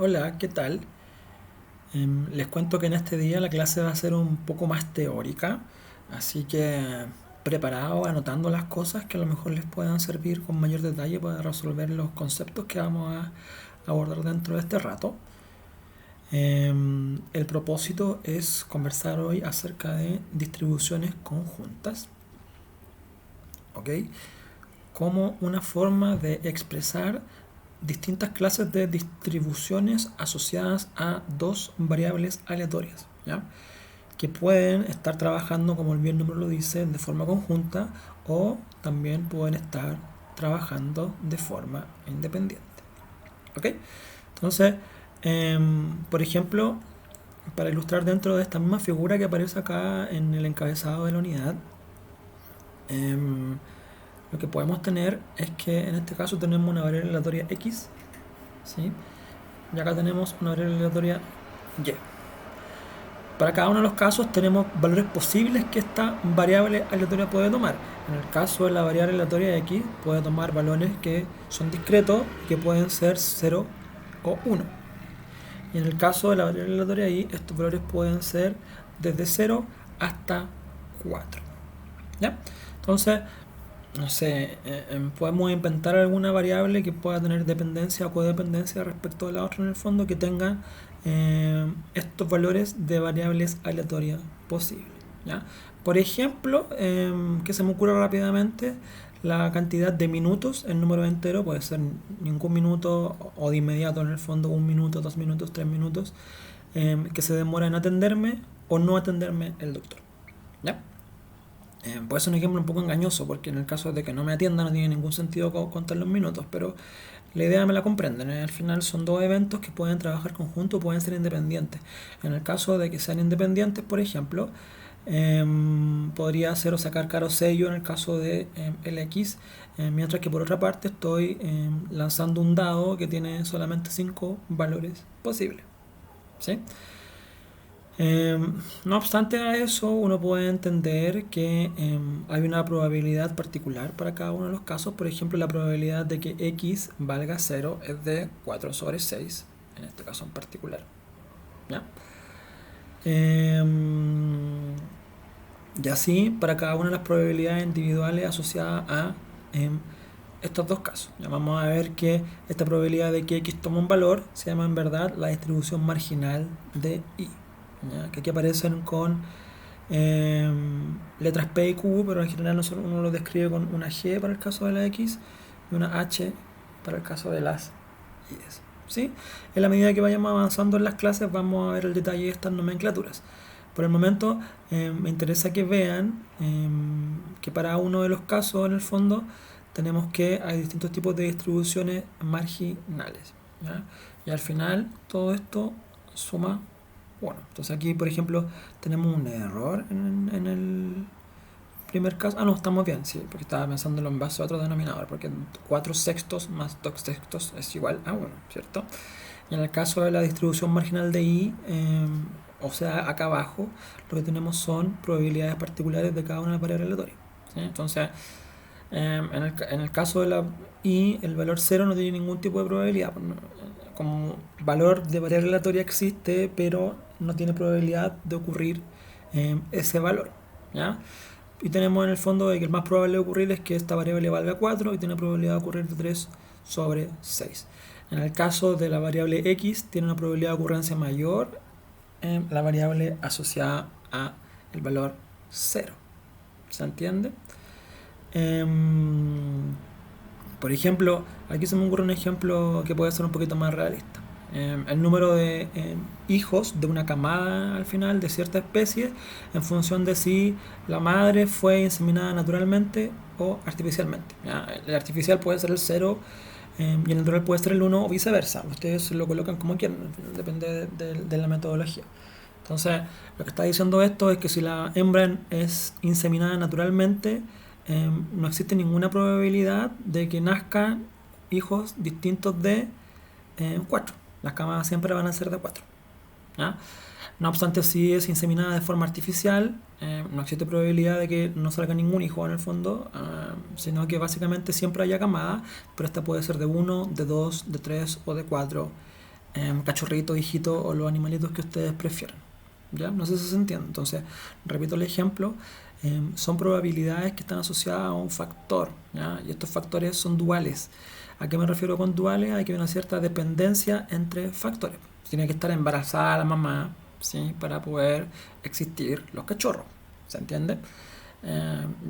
Hola, ¿qué tal? Les cuento que en este día la clase va a ser un poco más teórica, así que preparado, anotando las cosas que a lo mejor les puedan servir con mayor detalle para resolver los conceptos que vamos a abordar dentro de este rato. El propósito es conversar hoy acerca de distribuciones conjuntas, ¿ok? Como una forma de expresar distintas clases de distribuciones asociadas a dos variables aleatorias, ¿ya? Que pueden estar trabajando, como el bien nombre lo dice, de forma conjunta o también pueden estar trabajando de forma independiente. ¿Ok? Entonces, por ejemplo, para ilustrar dentro de esta misma figura que aparece acá en el encabezado de la unidad, em, lo que podemos tener es que en este caso tenemos una variable aleatoria x, ¿sí? Y acá tenemos una variable aleatoria y. Para cada uno de los casos tenemos valores posibles que esta variable aleatoria puede tomar. En el caso de la variable aleatoria x puede tomar valores que son discretos y que pueden ser 0 o 1. Y en el caso de la variable aleatoria y, estos valores pueden ser desde 0 hasta 4. ¿Ya? Entonces, no sé, podemos inventar alguna variable que pueda tener dependencia o codependencia respecto de la otra en el fondo que tenga estos valores de variables aleatorias posibles. ¿Ya? Por ejemplo, que se me ocurre rápidamente, la cantidad de minutos en número entero puede ser ningún minuto o de inmediato en el fondo, 1 minuto, 2 minutos, 3 minutos, que se demora en atenderme o no atenderme el doctor. ¿Ya? Puede ser un ejemplo un poco engañoso porque en el caso de que no me atienda no tiene ningún sentido contar los minutos, pero la idea me la comprenden. Al final son dos eventos que pueden trabajar conjuntos o pueden ser independientes. En el caso de que sean independientes, por ejemplo, podría hacer o sacar caro sello en el caso de el X, mientras que por otra parte estoy lanzando un dado que tiene solamente 5 valores posibles. ¿Sí? No obstante a eso, uno puede entender que hay una probabilidad particular para cada uno de los casos. Por ejemplo, la probabilidad de que x valga 0 es de 4 sobre 6, en este caso en particular. ¿Ya? Y así para cada una de las probabilidades individuales asociadas a estos dos casos. Ya vamos a ver que esta probabilidad de que x tome un valor se llama en verdad la distribución marginal de y. ¿Ya? Que aquí aparecen con letras P y Q, pero en general uno lo describe con una G para el caso de la X y una H para el caso de las Y. ¿Sí? En la medida que vayamos avanzando en las clases vamos a ver el detalle de estas nomenclaturas. Por el momento me interesa que vean que para uno de los casos en el fondo tenemos que hay distintos tipos de distribuciones marginales. ¿Ya? Y al final todo esto suma. Bueno, entonces aquí, por ejemplo, tenemos un error en el primer caso. Ah, no, estamos bien, sí, porque estaba pensándolo en base a otro denominador, porque 4 sextos más 2 sextos es igual a 1, ¿cierto? Y en el caso de la distribución marginal de y, o sea, acá abajo, lo que tenemos son probabilidades particulares de cada una de las variables aleatorias. ¿Sí? Entonces, en el caso de la y, el valor 0 no tiene ningún tipo de probabilidad. Como valor de variable aleatoria existe, pero no tiene probabilidad de ocurrir ese valor. ¿Ya? Y tenemos en el fondo de que el más probable de ocurrir es que esta variable valga 4 y tiene probabilidad de ocurrir de 3 sobre 6. En el caso de la variable x tiene una probabilidad de ocurrencia mayor la variable asociada a el valor 0. ¿Se entiende? Por ejemplo, aquí se me ocurre un ejemplo que puede ser un poquito más realista. El número de hijos de una camada al final de cierta especie en función de si la madre fue inseminada naturalmente o artificialmente. ¿Ya? El artificial puede ser el 0 y el natural puede ser el 1 o viceversa. Ustedes lo colocan como quieran, depende de la metodología. Entonces, lo que está diciendo esto es que si la hembra es inseminada naturalmente, no existe ninguna probabilidad de que nazcan hijos distintos de 4. Las camadas siempre van a ser de 4. ¿Ya? No obstante, si es inseminada de forma artificial, no existe probabilidad de que no salga ningún hijo en el fondo, sino que básicamente siempre haya camada, pero esta puede ser de 1, de 2, de 3 o de 4 cachorrito, hijito o los animalitos que ustedes prefieran. ¿Ya? No sé si se entiende. Entonces, repito el ejemplo, son probabilidades que están asociadas a un factor, ¿ya? Y estos factores son duales. ¿A qué me refiero con duales? Hay que haber una cierta dependencia entre factores. Tiene que estar embarazada la mamá, ¿sí? Para poder existir los cachorros, ¿se entiende?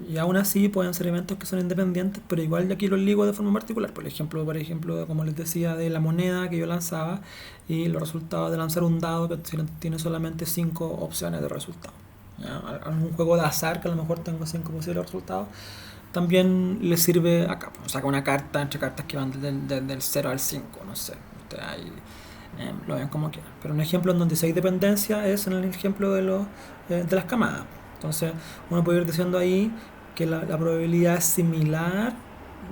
Y aún así pueden ser eventos que son independientes, pero igual yo aquí los ligo de forma particular. Por ejemplo, como les decía, de la moneda que yo lanzaba y los resultados de lanzar un dado que tiene solamente 5 opciones de resultado. ¿Ya? Algún juego de azar que a lo mejor tengo 5 posibles resultados, también le sirve acá. Pues, saca una carta entre cartas que van del 0 al 5, no sé. Ustedes ahí lo ven como quieran. Pero un ejemplo en donde sí hay dependencia es en el ejemplo de las camadas. Entonces uno puede ir diciendo ahí que la probabilidad es similar,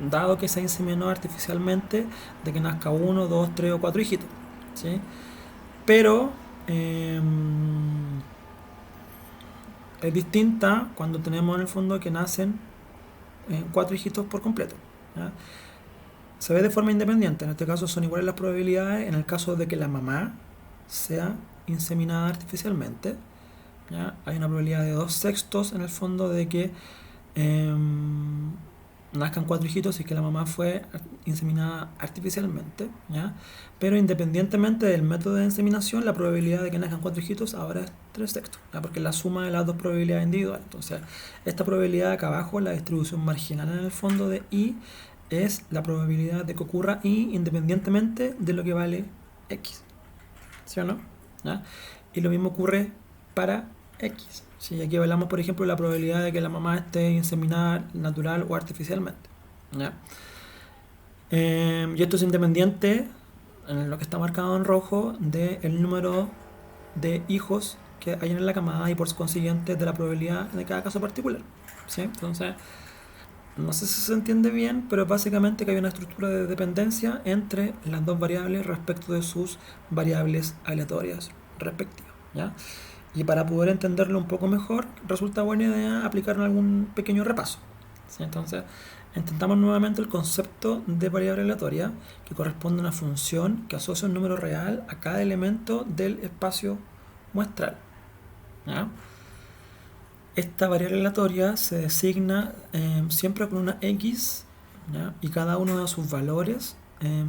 dado que se inseminó artificialmente, de que nazca 1, 2, 3 o 4 hijitos, ¿sí? Pero es distinta cuando tenemos en el fondo que nacen 4 hijitos por completo, ¿ya? Se ve de forma independiente, en este caso son iguales las probabilidades en el caso de que la mamá sea inseminada artificialmente, ¿ya? Hay una probabilidad de 2/6 en el fondo de que nazcan 4 hijitos y que la mamá fue inseminada artificialmente, ¿ya? Pero independientemente del método de inseminación, la probabilidad de que nazcan 4 hijitos ahora es 3/6, ¿ya? Porque es la suma de las dos probabilidades individuales. Entonces, esta probabilidad de acá abajo, la distribución marginal en el fondo de I, es la probabilidad de que ocurra I independientemente de lo que vale X, ¿sí o no? ¿Ya? Y lo mismo ocurre para X. Si aquí hablamos, por ejemplo, de la probabilidad de que la mamá esté inseminada natural o artificialmente, ¿ya? Y esto es independiente, en lo que está marcado en rojo, del número de hijos que hay en la camada y por consiguiente de la probabilidad de cada caso particular, ¿sí? Entonces, no sé si se entiende bien, pero básicamente que hay una estructura de dependencia entre las dos variables respecto de sus variables aleatorias respectivas, ¿ya? Y para poder entenderlo un poco mejor, resulta buena idea aplicar algún pequeño repaso, ¿sí? Entonces, intentamos nuevamente el concepto de variable aleatoria, que corresponde a una función que asocia un número real a cada elemento del espacio muestral, ¿ya? Esta variable aleatoria se designa siempre con una X, ¿ya? Y cada uno de sus valores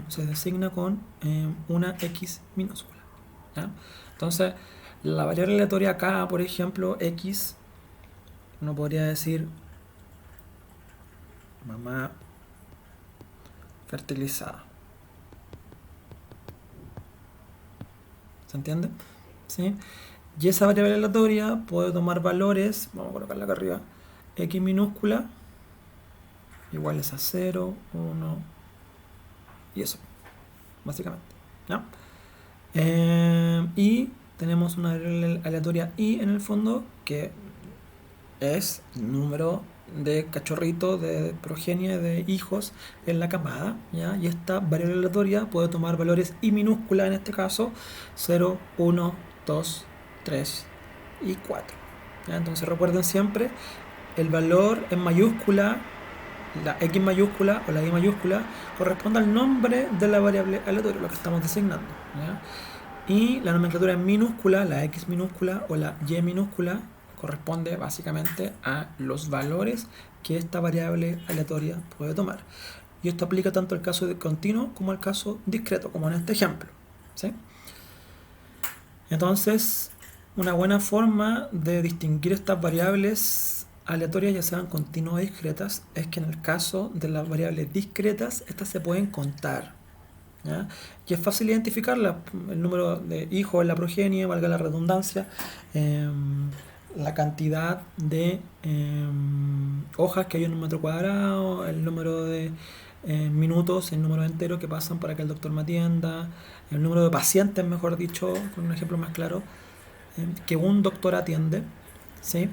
se designa con una X minúscula, ¿ya? Entonces, la variable aleatoria acá, por ejemplo, X, uno podría decir mamá fertilizada. ¿Se entiende? ¿Sí? Y esa variable aleatoria puede tomar valores, vamos a colocarla acá arriba, X minúscula iguales a 0, 1 y eso, básicamente, ¿no? Y tenemos una variable aleatoria Y en el fondo, que es el número de cachorritos, de progenie, de hijos en la camada, ¿ya? Y esta variable aleatoria puede tomar valores I minúscula, en este caso 0, 1, 2, 3 y 4, ¿ya? Entonces recuerden siempre, el valor en mayúscula, la X mayúscula o la Y mayúscula, corresponde al nombre de la variable aleatoria, lo que estamos designando, ¿ya? Y la nomenclatura en minúscula, la X minúscula o la Y minúscula, corresponde básicamente a los valores que esta variable aleatoria puede tomar. Y esto aplica tanto al caso de continuo como al caso discreto, como en este ejemplo, ¿sí? Entonces, una buena forma de distinguir estas variables aleatorias, ya sean continuas o discretas, es que en el caso de las variables discretas, estas se pueden contar, ¿ya? Y es fácil identificarla, el número de hijos en la progenie, valga la redundancia, la cantidad de hojas que hay en un metro cuadrado, el número de minutos, el número entero que pasan para que el doctor me atienda, el número de pacientes, mejor dicho, con un ejemplo más claro, que un doctor atiende, ¿sí?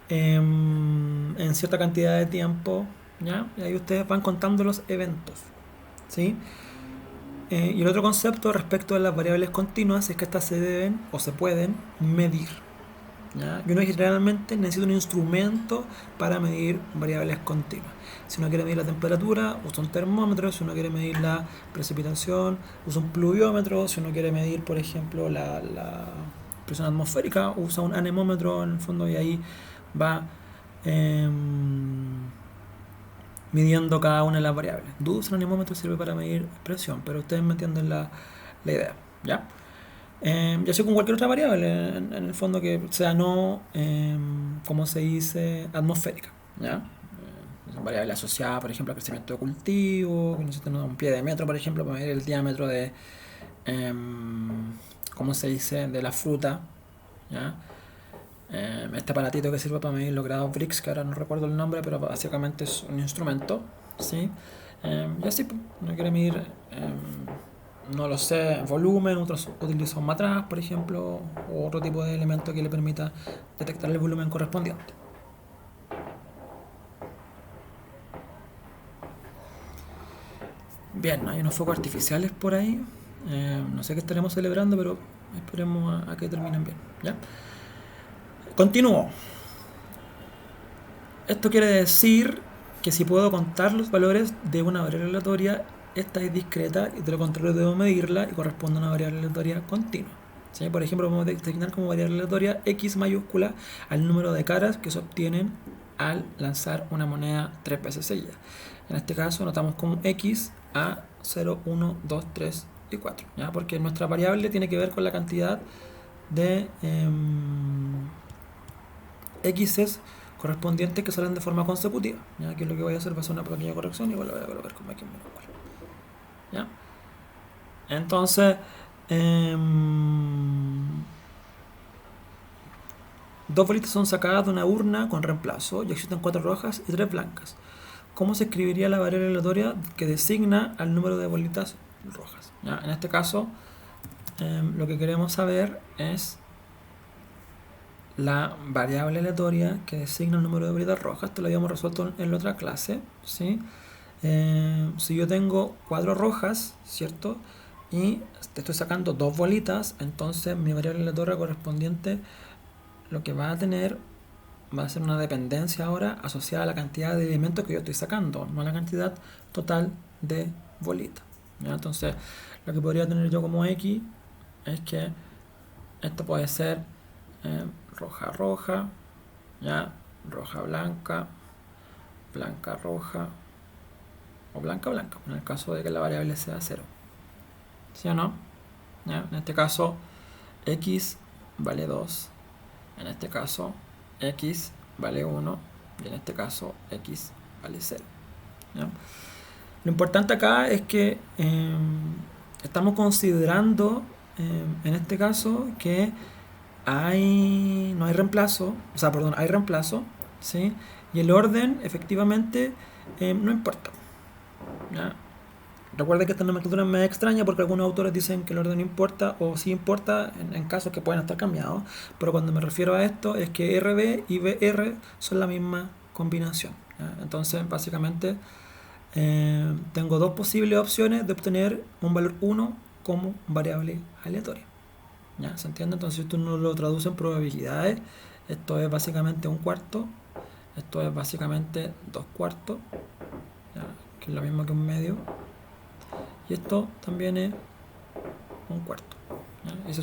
En cierta cantidad de tiempo, ¿ya? Y ahí ustedes van contando los eventos, ¿sí? Y el otro concepto respecto de las variables continuas es que estas se deben o se pueden medir, ¿ya? Y uno generalmente necesita un instrumento para medir variables continuas. Si uno quiere medir la temperatura, usa un termómetro. Si uno quiere medir la precipitación, usa un pluviómetro. Si uno quiere medir, por ejemplo, la presión atmosférica, usa un anemómetro en el fondo, y ahí va midiendo cada una de las variables. Dudas, el anemómetro sirve para medir presión, pero ustedes me entienden la idea, ¿ya? Y así con cualquier otra variable, en el fondo, que sea no, como se dice, atmosférica, ¿ya? Son variables asociadas, por ejemplo, al crecimiento de cultivo, que necesitan un pie de metro, por ejemplo, para medir el diámetro de, ¿cómo se dice?, de la fruta, ¿ya? Este aparatito que sirve para medir los grados Brix, que ahora no recuerdo el nombre, pero básicamente es un instrumento, ¿sí? Y así, uno quiere medir, no lo sé, volumen, otros utilizan un matraz, por ejemplo, o otro tipo de elemento que le permita detectar el volumen correspondiente. Bien, hay unos focos artificiales por ahí. No sé qué estaremos celebrando, pero esperemos a que terminen bien, ¿ya? Continúo. Esto quiere decir que si puedo contar los valores de una variable aleatoria, esta es discreta, y de lo contrario debo medirla y corresponde a una variable aleatoria continua, ¿sí? Por ejemplo, podemos designar como variable aleatoria x mayúscula al número de caras que se obtienen al lanzar una moneda 3 veces seguida. En este caso anotamos como x a 0, 1, 2, 3 y 4, ¿ya? Porque nuestra variable tiene que ver con la cantidad de x's correspondientes que salen de forma consecutiva, ¿ya? Aquí lo que voy a hacer va a ser una pequeña corrección, igual lo voy a colocar como x minúscula, ¿ya? Entonces, dos bolitas son sacadas de una urna con reemplazo y existen 4 rojas y 3 blancas. ¿Cómo se escribiría la variable aleatoria que designa al número de bolitas rojas? ¿Ya? En este caso, lo que queremos saber es la variable aleatoria que designa el número de bolitas rojas. Esto lo habíamos resuelto en la otra clase, ¿sí? Si yo tengo 4 rojas, ¿cierto?, y te estoy sacando 2 bolitas, entonces mi variable aleatoria correspondiente lo que va a tener va a ser una dependencia ahora asociada a la cantidad de elementos que yo estoy sacando, no a la cantidad total de bolitas, ¿ya? Entonces, lo que podría tener yo como x es que esto puede ser roja roja, ¿ya? Roja blanca, blanca roja o blanca blanca, en el caso de que la variable sea 0, ¿sí o no? ¿Ya? En este caso x vale 2, en este caso x vale 1 y en este caso x vale 0, ¿ya? Lo importante acá es que estamos considerando en este caso que no hay reemplazo, o sea, perdón, hay reemplazo, ¿sí? Y el orden efectivamente no importa, ¿ya? Recuerda que esta nomenclatura es más extraña porque algunos autores dicen que el orden no importa, o sí importa en casos que pueden estar cambiados, pero cuando me refiero a esto es que RB y BR son la misma combinación, ¿ya? Entonces, básicamente, tengo dos posibles opciones de obtener un valor 1 como variable aleatoria, ¿ya? ¿Se entiende? Entonces, si esto no lo traduce en probabilidades, esto es básicamente un cuarto, esto es básicamente 2 cuartos, ¿ya? Que es lo mismo que un medio, y esto también es un cuarto, ¿ya? Y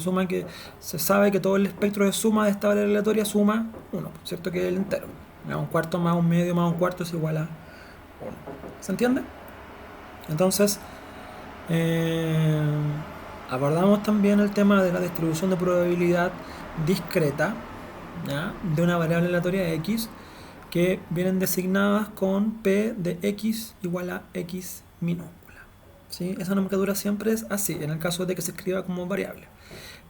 se sabe que todo el espectro de suma de esta variable aleatoria suma 1, ¿cierto? Que es el entero, ¿ya? Un cuarto más un medio más un cuarto es igual a 1. ¿Se entiende? Entonces, abordamos también el tema de la distribución de probabilidad discreta, ¿ya? De una variable aleatoria x que vienen designadas con p de x igual a x minúscula, ¿sí? Esa nomenclatura siempre es así, en el caso de que se escriba como variable,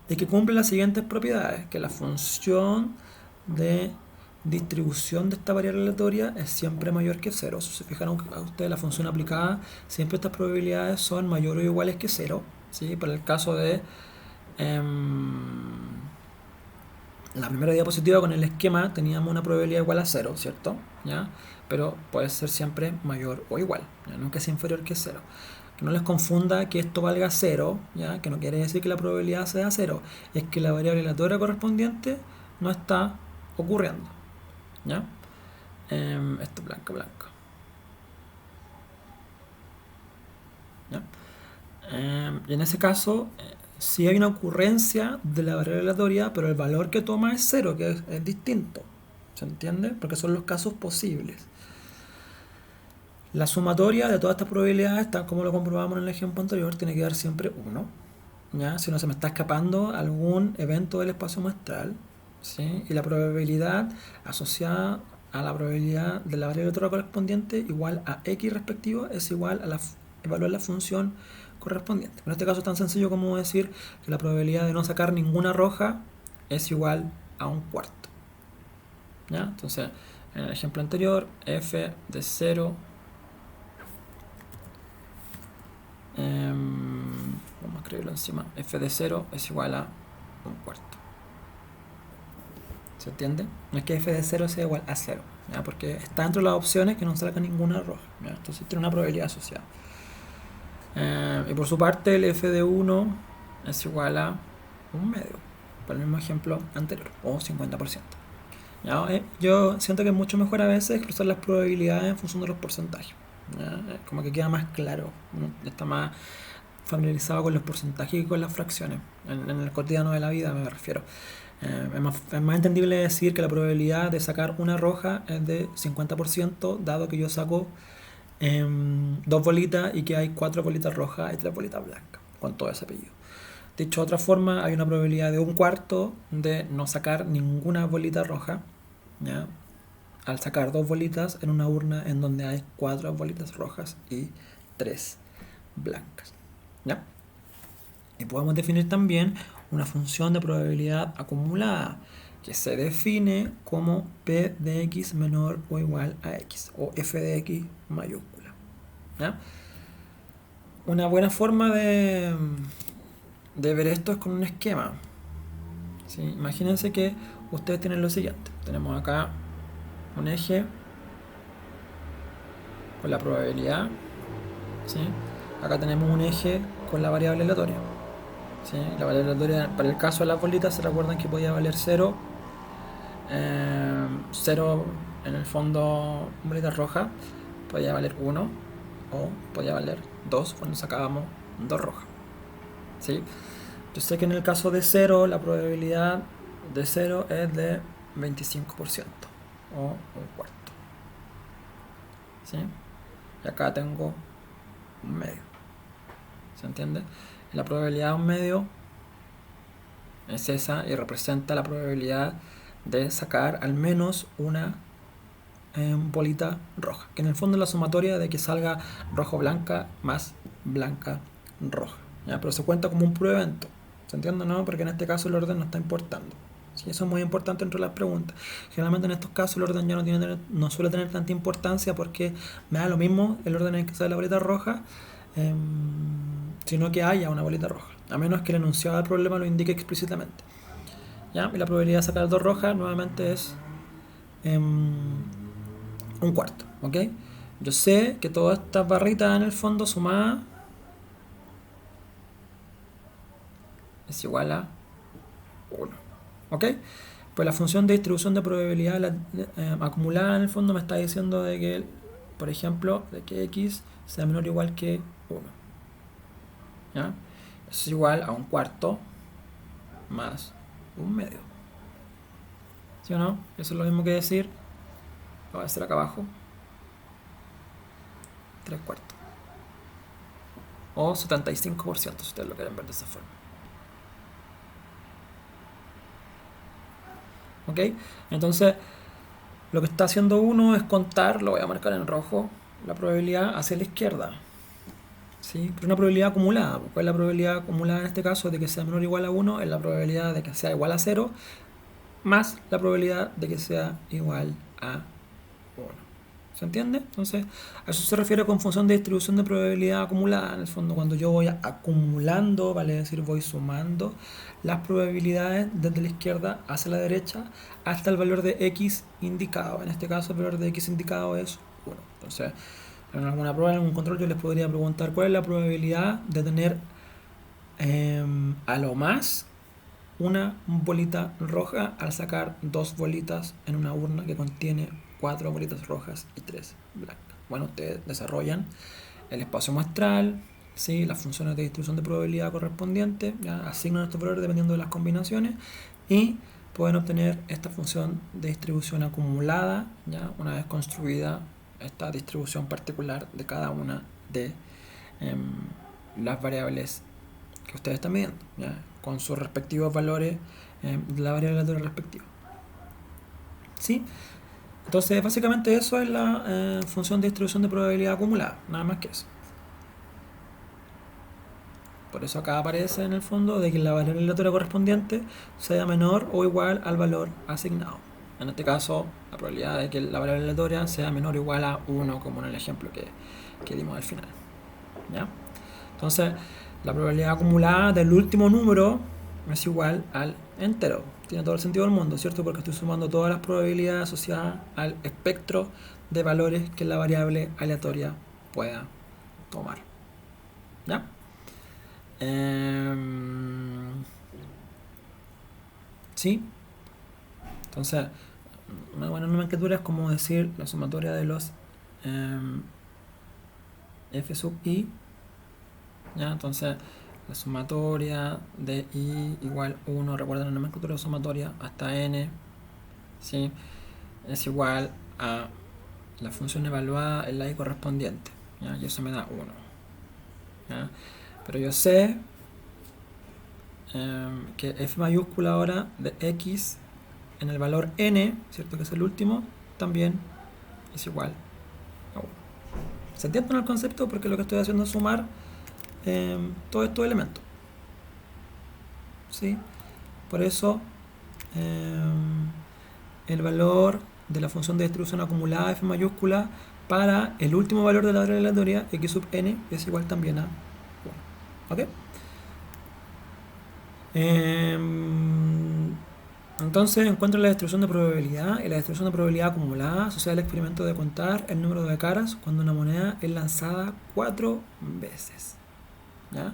y que cumple las siguientes propiedades: que la función de distribución de esta variable aleatoria es siempre mayor que 0. Si se fijaron a ustedes, la función aplicada, siempre estas probabilidades son mayores o iguales que 0, ¿sí? Para el caso de la primera diapositiva con el esquema teníamos una probabilidad igual a 0, ¿cierto? ¿Ya? Pero puede ser siempre mayor o igual, ¿ya? Nunca es inferior que 0. Que no les confunda que esto valga 0, ¿ya? Que no quiere decir que la probabilidad sea 0, es que la variable aleatoria correspondiente no está ocurriendo. ¿Ya? Esto blanca. ¿Ya? Y en ese caso, sí hay una ocurrencia de la variable aleatoria, pero el valor que toma es 0, que es distinto. ¿Se entiende? Porque son los casos posibles. La sumatoria de todas estas probabilidades, tal como lo comprobamos en el ejemplo anterior, tiene que dar siempre 1. ¿Ya? Si no se me está escapando algún evento del espacio muestral, ¿sí? Y la probabilidad asociada a la probabilidad de la variable aleatoria correspondiente igual a x respectivo es igual a evaluar la función correspondiente. En este caso es tan sencillo como decir que la probabilidad de no sacar ninguna roja es igual a un cuarto. ¿Ya? Entonces, en el ejemplo anterior, f de 0 vamos a escribirlo encima, f de 0 es igual a un cuarto. ¿Se entiende? No es que f de 0 sea igual a 0, ¿ya? Porque está dentro de las opciones que no salga ninguna roja, ¿ya? Entonces tiene una probabilidad asociada. Y por su parte el f de 1 es igual a un medio, por el mismo ejemplo anterior, o 50%. ¿Ya? Yo siento que es mucho mejor a veces expresar las probabilidades en función de los porcentajes. ¿Ya? Como que queda más claro, ¿no? Está más familiarizado con los porcentajes y con las fracciones, en el cotidiano de la vida me refiero. Es más entendible decir que la probabilidad de sacar una roja es de 50%, dado que yo saco 2 bolitas y que hay 4 bolitas rojas y 3 bolitas blancas, con todo ese apellido. Dicho de otra forma, hay una probabilidad de un cuarto de no sacar ninguna bolita roja, ¿ya? Al sacar 2 bolitas en una urna en donde hay 4 bolitas rojas y 3 blancas, ¿ya? Y podemos definir también una función de probabilidad acumulada que se define como p de x menor o igual a x, o f de x mayúscula, ¿ya? Una buena forma de ver esto es con un esquema, ¿sí? Imagínense que ustedes tienen lo siguiente. Tenemos acá un eje con la probabilidad, ¿sí? Acá tenemos un eje con la variable aleatoria, ¿sí? La variable aleatoria para el caso de las bolitas, se recuerdan que podía valer 0, 0 en el fondo bolita roja, podía valer 1 o podía valer 2 cuando sacábamos 2 rojas, ¿sí? Yo sé que en el caso de 0 la probabilidad de 0 es de 25% o un cuarto, ¿sí? Y acá tengo un medio, ¿se entiende? La probabilidad de un medio es esa y representa la probabilidad de sacar al menos una bolita roja, que en el fondo es la sumatoria de que salga rojo-blanca más blanca-roja, ¿ya? Pero se cuenta como un puro evento, ¿se entiende? ¿No? Porque en este caso el orden no está importando. Sí, eso es muy importante entre las preguntas. Generalmente en estos casos el orden ya no suele tener tanta importancia porque me da lo mismo el orden en que sale la bolita roja, sino que haya una bolita roja, a menos que el enunciado del problema lo indique explícitamente, ¿ya? Y la probabilidad de sacar 2 rojas nuevamente es un cuarto, ¿ok? Yo sé que todas estas barritas en el fondo sumadas es igual a 1, ¿ok? Pues la función de distribución de probabilidad acumulada en el fondo me está diciendo de que, por ejemplo, de que x sea menor o igual que 1, ¿ya? Eso es igual a un cuarto más un medio, ¿sí o no? Eso es lo mismo que decir, lo voy a hacer acá abajo, 3 cuartos o 75% si ustedes lo quieren ver de esa forma, ¿ok? Entonces lo que está haciendo uno es contar, lo voy a marcar en rojo, la probabilidad hacia la izquierda, ¿sí? Pero una probabilidad acumulada. ¿Cuál es la probabilidad acumulada en este caso de que sea menor o igual a 1? Es la probabilidad de que sea igual a 0 más la probabilidad de que sea igual a 1. ¿Se entiende? Entonces, a eso se refiere con función de distribución de probabilidad acumulada. En el fondo, cuando yo voy acumulando, vale decir, voy sumando las probabilidades desde la izquierda hacia la derecha hasta el valor de x indicado. En este caso, el valor de x indicado es 1. Entonces, en alguna prueba, en algún control, yo les podría preguntar cuál es la probabilidad de tener a lo más una bolita roja al sacar 2 bolitas en una urna que contiene 4 bolitas rojas y 3 blancas. Bueno, ustedes desarrollan el espacio muestral, ¿sí? Las funciones de distribución de probabilidad correspondientes, ¿ya? Asignan estos valores dependiendo de las combinaciones y pueden obtener esta función de distribución acumulada, ¿ya? Una vez construida esta distribución particular de cada una de las variables que ustedes están midiendo, ¿ya? Con sus respectivos valores de la variable aleatoria respectiva. ¿Sí? Entonces, básicamente eso es la función de distribución de probabilidad acumulada, nada más que eso. Por eso acá aparece en el fondo de que la variable aleatoria correspondiente sea menor o igual al valor asignado. En este caso, la probabilidad de que la variable aleatoria sea menor o igual a 1, como en el ejemplo que dimos al final, ¿ya? Entonces, la probabilidad acumulada del último número es igual al entero. Tiene todo el sentido del mundo, ¿cierto? Porque estoy sumando todas las probabilidades asociadas al espectro de valores que la variable aleatoria pueda tomar, ¿ya? ¿Sí? Entonces, una buena nomenclatura es como decir la sumatoria de los f sub i, ¿ya? Entonces, la sumatoria de i igual 1, recuerden la nomenclatura de sumatoria hasta n, ¿sí? Es igual a la función evaluada en la i correspondiente, ¿ya? Y eso me da 1, ¿ya? Pero yo sé que f mayúscula ahora de x en el valor n, ¿cierto? Que es el último, también es igual a 1. ¿Se entiende el concepto? Porque lo que estoy haciendo es sumar todos estos elementos, ¿sí? Por eso el valor de la función de distribución acumulada f mayúscula para el último valor de la variable aleatoria x sub n es igual también a 1. ¿Ok? Entonces encuentro la distribución de probabilidad y la distribución de probabilidad acumulada asociada al experimento de contar el número de caras cuando una moneda es lanzada 4 veces, ¿ya?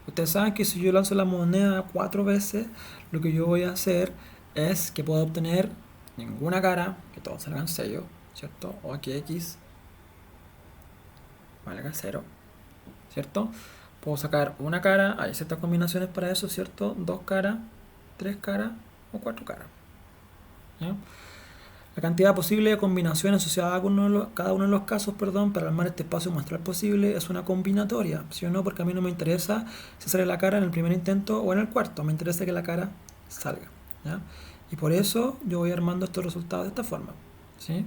Ustedes saben que si yo lanzo la moneda 4 veces, lo que yo voy a hacer es que puedo obtener ninguna cara, que todos salgan 0, ¿cierto? O aquí x valga 0, ¿cierto? Puedo sacar una cara, hay ciertas combinaciones para eso, ¿cierto? 2 caras, 3 caras o 4 caras, ¿ya? La cantidad posible de combinaciones asociadas a cada uno de los casos, para armar este espacio muestral posible es una combinatoria, ¿sí o no? Porque a mí no me interesa si sale la cara en el primer intento o en el cuarto, me interesa que la cara salga, ¿ya? Y por eso yo voy armando estos resultados de esta forma, ¿sí?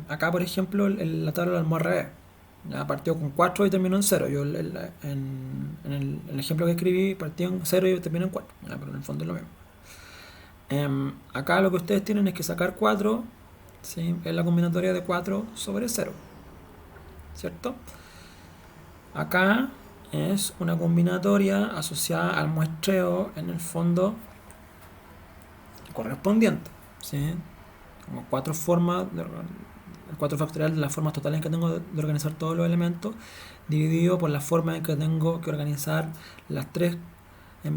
Acá, por ejemplo, la tabla lo armó al revés. Ya partió con 4 y terminó en 0. Yo en el ejemplo que escribí partió en 0 y terminó en 4. Ya, pero en el fondo es lo mismo. Acá lo que ustedes tienen es que sacar 4, ¿sí? Es la combinatoria de 4 sobre 0, ¿cierto? Acá es una combinatoria asociada al muestreo en el fondo correspondiente, ¿sí? Como 4 formas, el 4 factorial de las formas totales en que tengo de organizar todos los elementos, dividido por las formas en que tengo que organizar las 3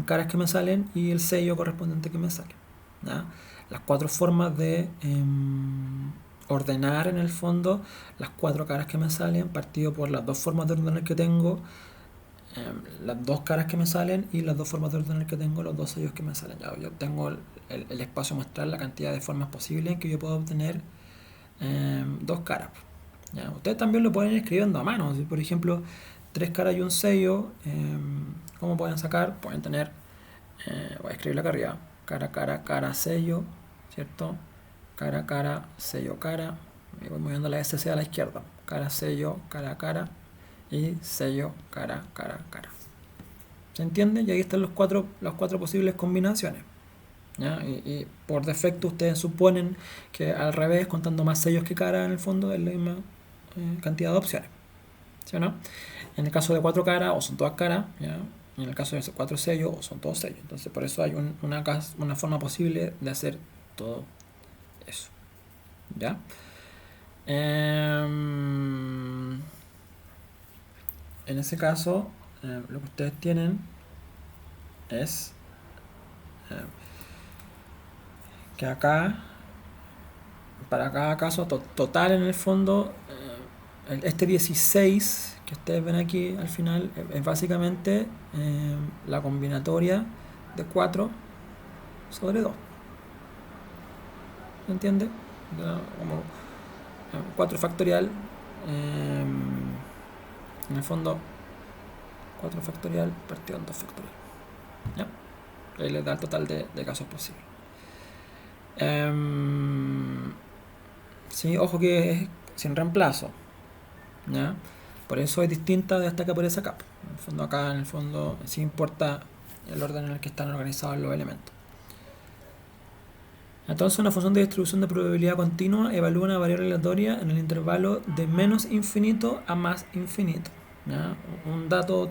caras que me salen y el sello correspondiente que me sale, ¿ya? Las 4 formas de ordenar en el fondo las 4 caras que me salen, partido por las 2 formas de ordenar que tengo, las 2 caras que me salen y las 2 formas de ordenar que tengo, los 2 sellos que me salen. Ya, yo tengo el espacio muestral, la cantidad de formas posibles en que yo puedo obtener 2 caras, ¿ya? Ustedes también lo pueden ir escribiendo a mano. Si por ejemplo 3 caras y un sello, ¿cómo pueden sacar? Pueden tener, voy a escribirlo acá arriba: cara, cara, cara, sello, ¿cierto? Cara, cara, sello, cara. Y voy moviendo la SC a la izquierda: cara, sello, cara, cara y sello, cara, cara, cara. ¿Se entiende? Y ahí están las cuatro posibles combinaciones, ¿ya? Y por defecto ustedes suponen que al revés, contando más sellos que caras, en el fondo es la misma cantidad de opciones, ¿sí o no? En el caso de 4 caras, o son todas caras, ¿ya? Y en el caso de 4 sellos, o son todos sellos. Entonces por eso hay una forma posible de hacer todo eso, ¿ya? En ese caso, lo que ustedes tienen es Que acá, para cada caso total en el fondo, este 16 que ustedes ven aquí al final es básicamente la combinatoria de 4 sobre 2. ¿Se entiende? Como 4 factorial, en el fondo 4 factorial partido en 2 factorial. ¿Ya? Ahí les da el total de casos posibles. Sí, ojo que es sin reemplazo. ¿Ya? Por eso es distinta de esta que aparece acá. En el fondo acá, en el fondo, sí importa el orden en el que están organizados los elementos. Entonces una función de distribución de probabilidad continua evalúa una variable aleatoria en el intervalo de menos infinito a más infinito. ¿Ya? Un dato,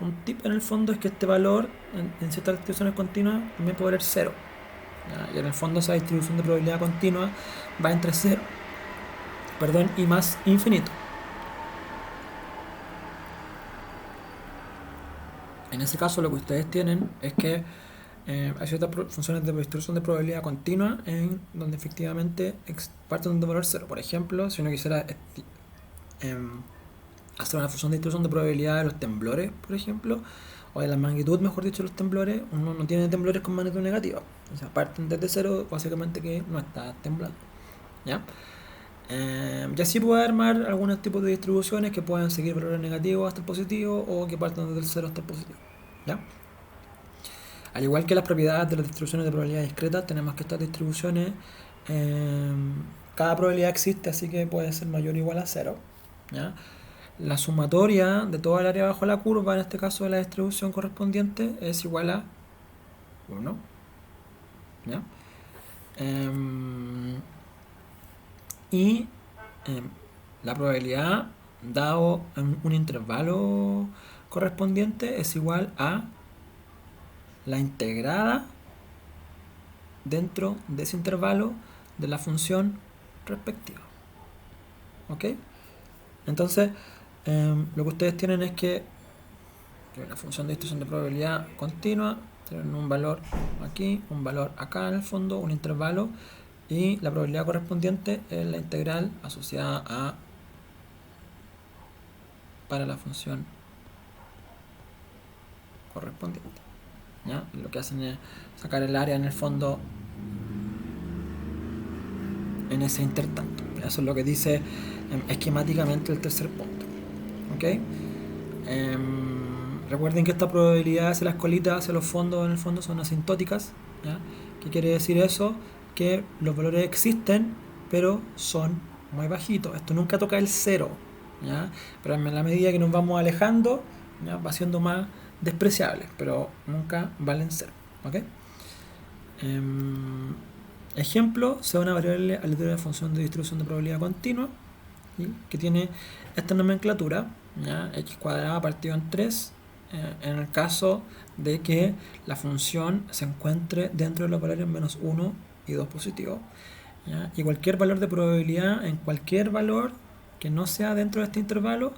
un tip en el fondo es que este valor en ciertas distribuciones continuas también puede valer 0. ¿Ya? Y en el fondo esa distribución de probabilidad continua va entre 0 y más infinito. En ese caso lo que ustedes tienen es que hay ciertas funciones de distribución de probabilidad continua en donde efectivamente parten de un valor 0. Por ejemplo, si uno quisiera hacer una función de distribución de probabilidad de los temblores, por ejemplo, o de la magnitud, mejor dicho, de los temblores, uno no tiene temblores con magnitud negativa. O sea, parten desde 0, básicamente que no está temblando. ¿Ya? Y así puede armar algunos tipos de distribuciones que pueden seguir valores negativos hasta el positivo o que partan desde el 0 hasta el positivo. ¿Ya? Al igual que las propiedades de las distribuciones de probabilidad discretas, tenemos que estas distribuciones, cada probabilidad existe, así que puede ser mayor o igual a 0. ¿Ya? La sumatoria de toda el área bajo la curva, en este caso de la distribución correspondiente, es igual a 1. ¿Ya? Y la probabilidad dado en un intervalo correspondiente es igual a la integrada dentro de ese intervalo de la función respectiva. ¿Ok? Entonces, lo que ustedes tienen es que la función de distribución de probabilidad continua tienen un valor aquí, un valor acá en el fondo, un intervalo, y la probabilidad correspondiente es la integral asociada a para la función correspondiente. ¿Ya? Lo que hacen es sacar el área en el fondo en ese intertanto. Eso es lo que dice esquemáticamente el tercer punto. ¿Ok? Recuerden que esta probabilidad hacia las colitas, hacia los fondos, en el fondo son asintóticas. ¿Ya? ¿Qué quiere decir eso? Que los valores existen, pero son muy bajitos. Esto nunca toca el 0. ¿Ya? Pero en la medida que nos vamos alejando, ¿ya? Va siendo más despreciable, pero nunca valen 0. ¿Ok? Ejemplo, sea una variable aleatoria de función de distribución de probabilidad continua, ¿sí? Que tiene esta nomenclatura, ¿ya? X cuadrada partido en 3, en el caso de que la función se encuentre dentro de los valores menos 1 y 2 positivos, ¿ya? Y cualquier valor de probabilidad en cualquier valor que no sea dentro de este intervalo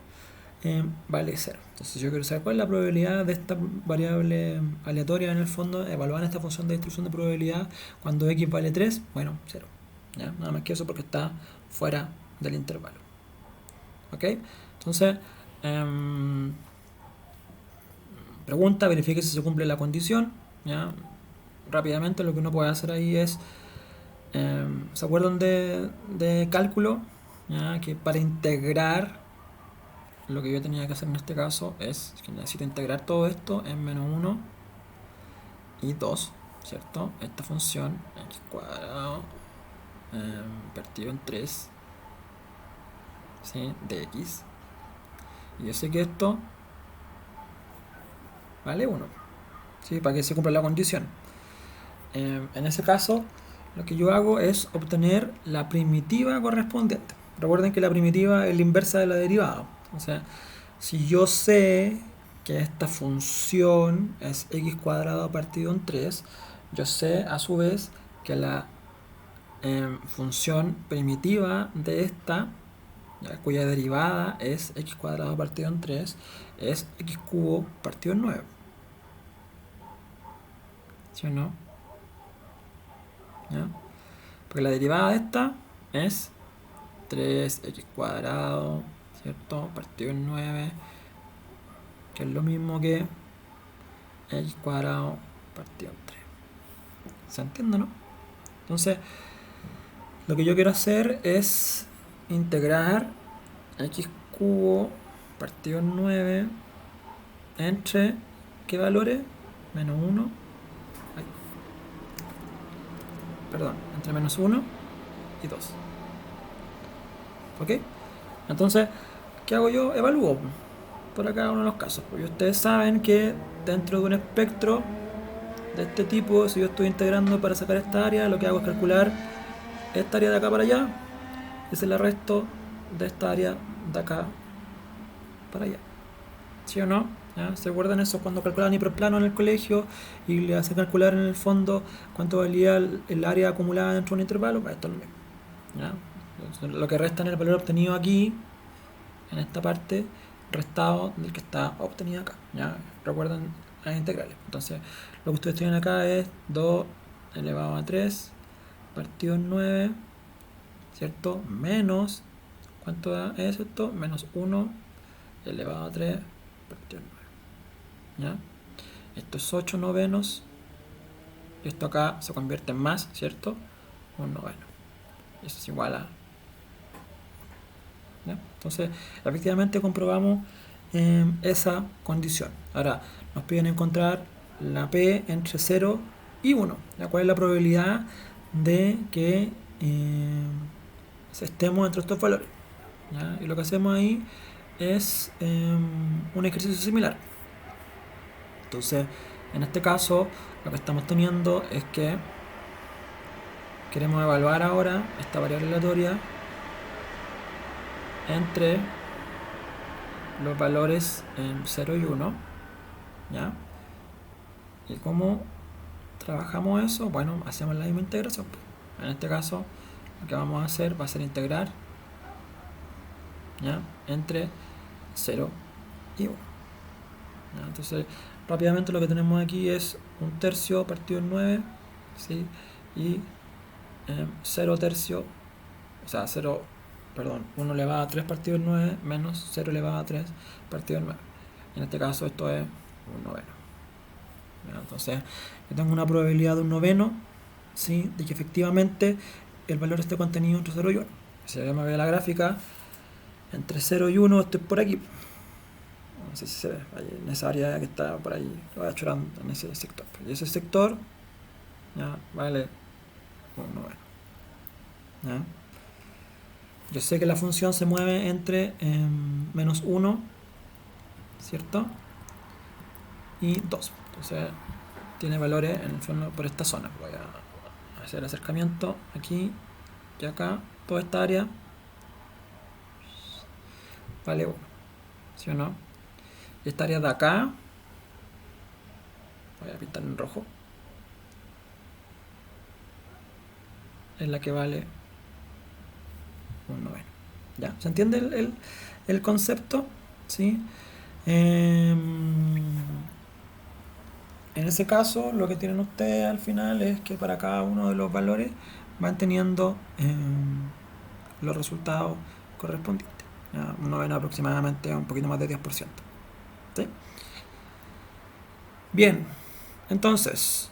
vale 0. Entonces yo quiero saber cuál es la probabilidad de esta variable aleatoria en el fondo, evaluar esta función de distribución de probabilidad cuando x vale 3, bueno, 0. ¿Ya? Nada más que eso porque está fuera del intervalo. ¿Ok? Entonces, pregunta, verifique si se cumple la condición. ¿Ya? Rápidamente lo que uno puede hacer ahí es, ¿se acuerdan de cálculo? ¿Ya? Que para integrar, lo que yo tenía que hacer en este caso es que necesito integrar todo esto en menos 1 y 2, ¿cierto? Esta función x cuadrado partido en 3, ¿sí? De x. Y yo sé que esto vale 1, ¿sí? Para que se cumpla la condición. En ese caso, lo que yo hago es obtener la primitiva correspondiente. Recuerden que la primitiva es la inversa de la derivada. O sea, si yo sé que esta función es x cuadrado partido en 3, yo sé a su vez que la función primitiva de esta, ¿ya? Cuya derivada es x cuadrado partido en 3, es x cubo partido en 9. ¿Sí o no? ¿ya? Porque la derivada de esta es 3x cuadrado, ¿cierto? Partido en 9, que es lo mismo que x cuadrado partido en 3. ¿Se entiende, no? Entonces, lo que yo quiero hacer es integrar x cubo partido en 9 entre, ¿qué valores? Menos 1, perdón, entre menos 1 y 2. ¿Ok? Entonces, ¿qué hago yo? Evalúo por cada uno de los casos. Porque ustedes saben que dentro de un espectro de este tipo, si yo estoy integrando para sacar esta área, lo que hago es calcular esta área de acá para allá y se la resto de esta área de acá para allá. ¿Sí o no? ¿Ya? ¿Se acuerdan eso cuando calculaban hiperplano en el colegio y le hacen calcular en el fondo cuánto valía el área acumulada dentro de un intervalo? Pues esto es lo mismo. ¿Ya? Entonces, lo que resta en el valor obtenido aquí, en esta parte, restado del que está obtenido acá. ¿Ya? Recuerden las integrales. Entonces, lo que ustedes tienen acá es 2 elevado a 3 partido en 9, ¿cierto? Menos, ¿cuánto es esto? Menos 1 elevado a 3 partido en 9. ¿Ya? Esto es 8 novenos. Y esto acá se convierte en más, ¿cierto? Un noveno. Y eso es igual a... ¿ya? Entonces, efectivamente comprobamos esa condición. Ahora, nos piden encontrar la P entre 0 y 1. ¿Ya? ¿Cuál es la probabilidad de que estemos entre estos valores? ¿Ya? Y lo que hacemos ahí es un ejercicio similar. Entonces, en este caso, lo que estamos teniendo es que queremos evaluar ahora esta variable aleatoria entre los valores 0 y 1. ¿Ya? ¿Y cómo trabajamos eso? Bueno, hacemos la misma integración. En este caso, lo que vamos a hacer va a ser integrar, ¿ya?, entre 0 y 1. ¿Ya? Entonces, rápidamente lo que tenemos aquí es 1/3 partido en 9, ¿sí? Y 0 tercio, o sea, 1 elevado a 3 partido en 9 menos 0 elevado a 3 partido en 9. En este caso esto es un noveno. ¿Ya? Entonces, yo tengo una probabilidad de un noveno, ¿sí?, de que efectivamente el valor esté contenido entre 0 y 1. Si yo me veo la gráfica, entre 0 y 1 estoy por aquí. No sé si se ve, ahí en esa área que está por ahí, lo voy a chorando en ese sector. Y ese sector, ya, vale un noveno. ¿Ya? Yo sé que la función se mueve entre menos 1, ¿cierto?, y 2. Entonces tiene valores en el fondo por esta zona. Voy a hacer acercamiento aquí y acá. Toda esta área vale 1, ¿sí o no? Y esta área de acá, voy a pintar en rojo, es la que vale un noveno. ¿Ya? ¿Se entiende el concepto? ¿Sí? En ese caso, lo que tienen ustedes al final es que para cada uno de los valores van teniendo los resultados correspondientes. ¿Ya? Un noveno aproximadamente un poquito más de 10%. ¿Sí? Bien, entonces,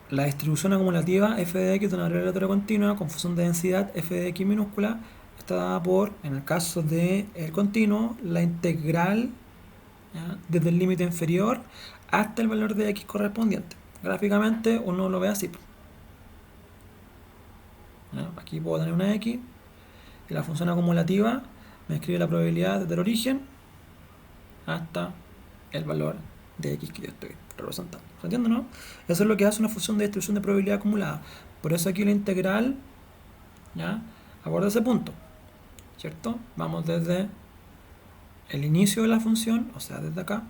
la distribución acumulativa f de x de una variable aleatoria continua con función de densidad f de x minúscula está dada por, en el caso del continuo, la integral, ¿ya?, desde el límite inferior hasta el valor de x correspondiente. Gráficamente uno lo ve así. ¿Ya? Aquí puedo tener una x y la función acumulativa me escribe la probabilidad desde el origen hasta el valor de x que yo estoy representando. ¿Se entiende, no? Eso es lo que hace una función de distribución de probabilidad acumulada. Por eso aquí la integral, ¿ya?, aborda ese punto, ¿cierto? Vamos desde el inicio de la función, o sea, desde acá,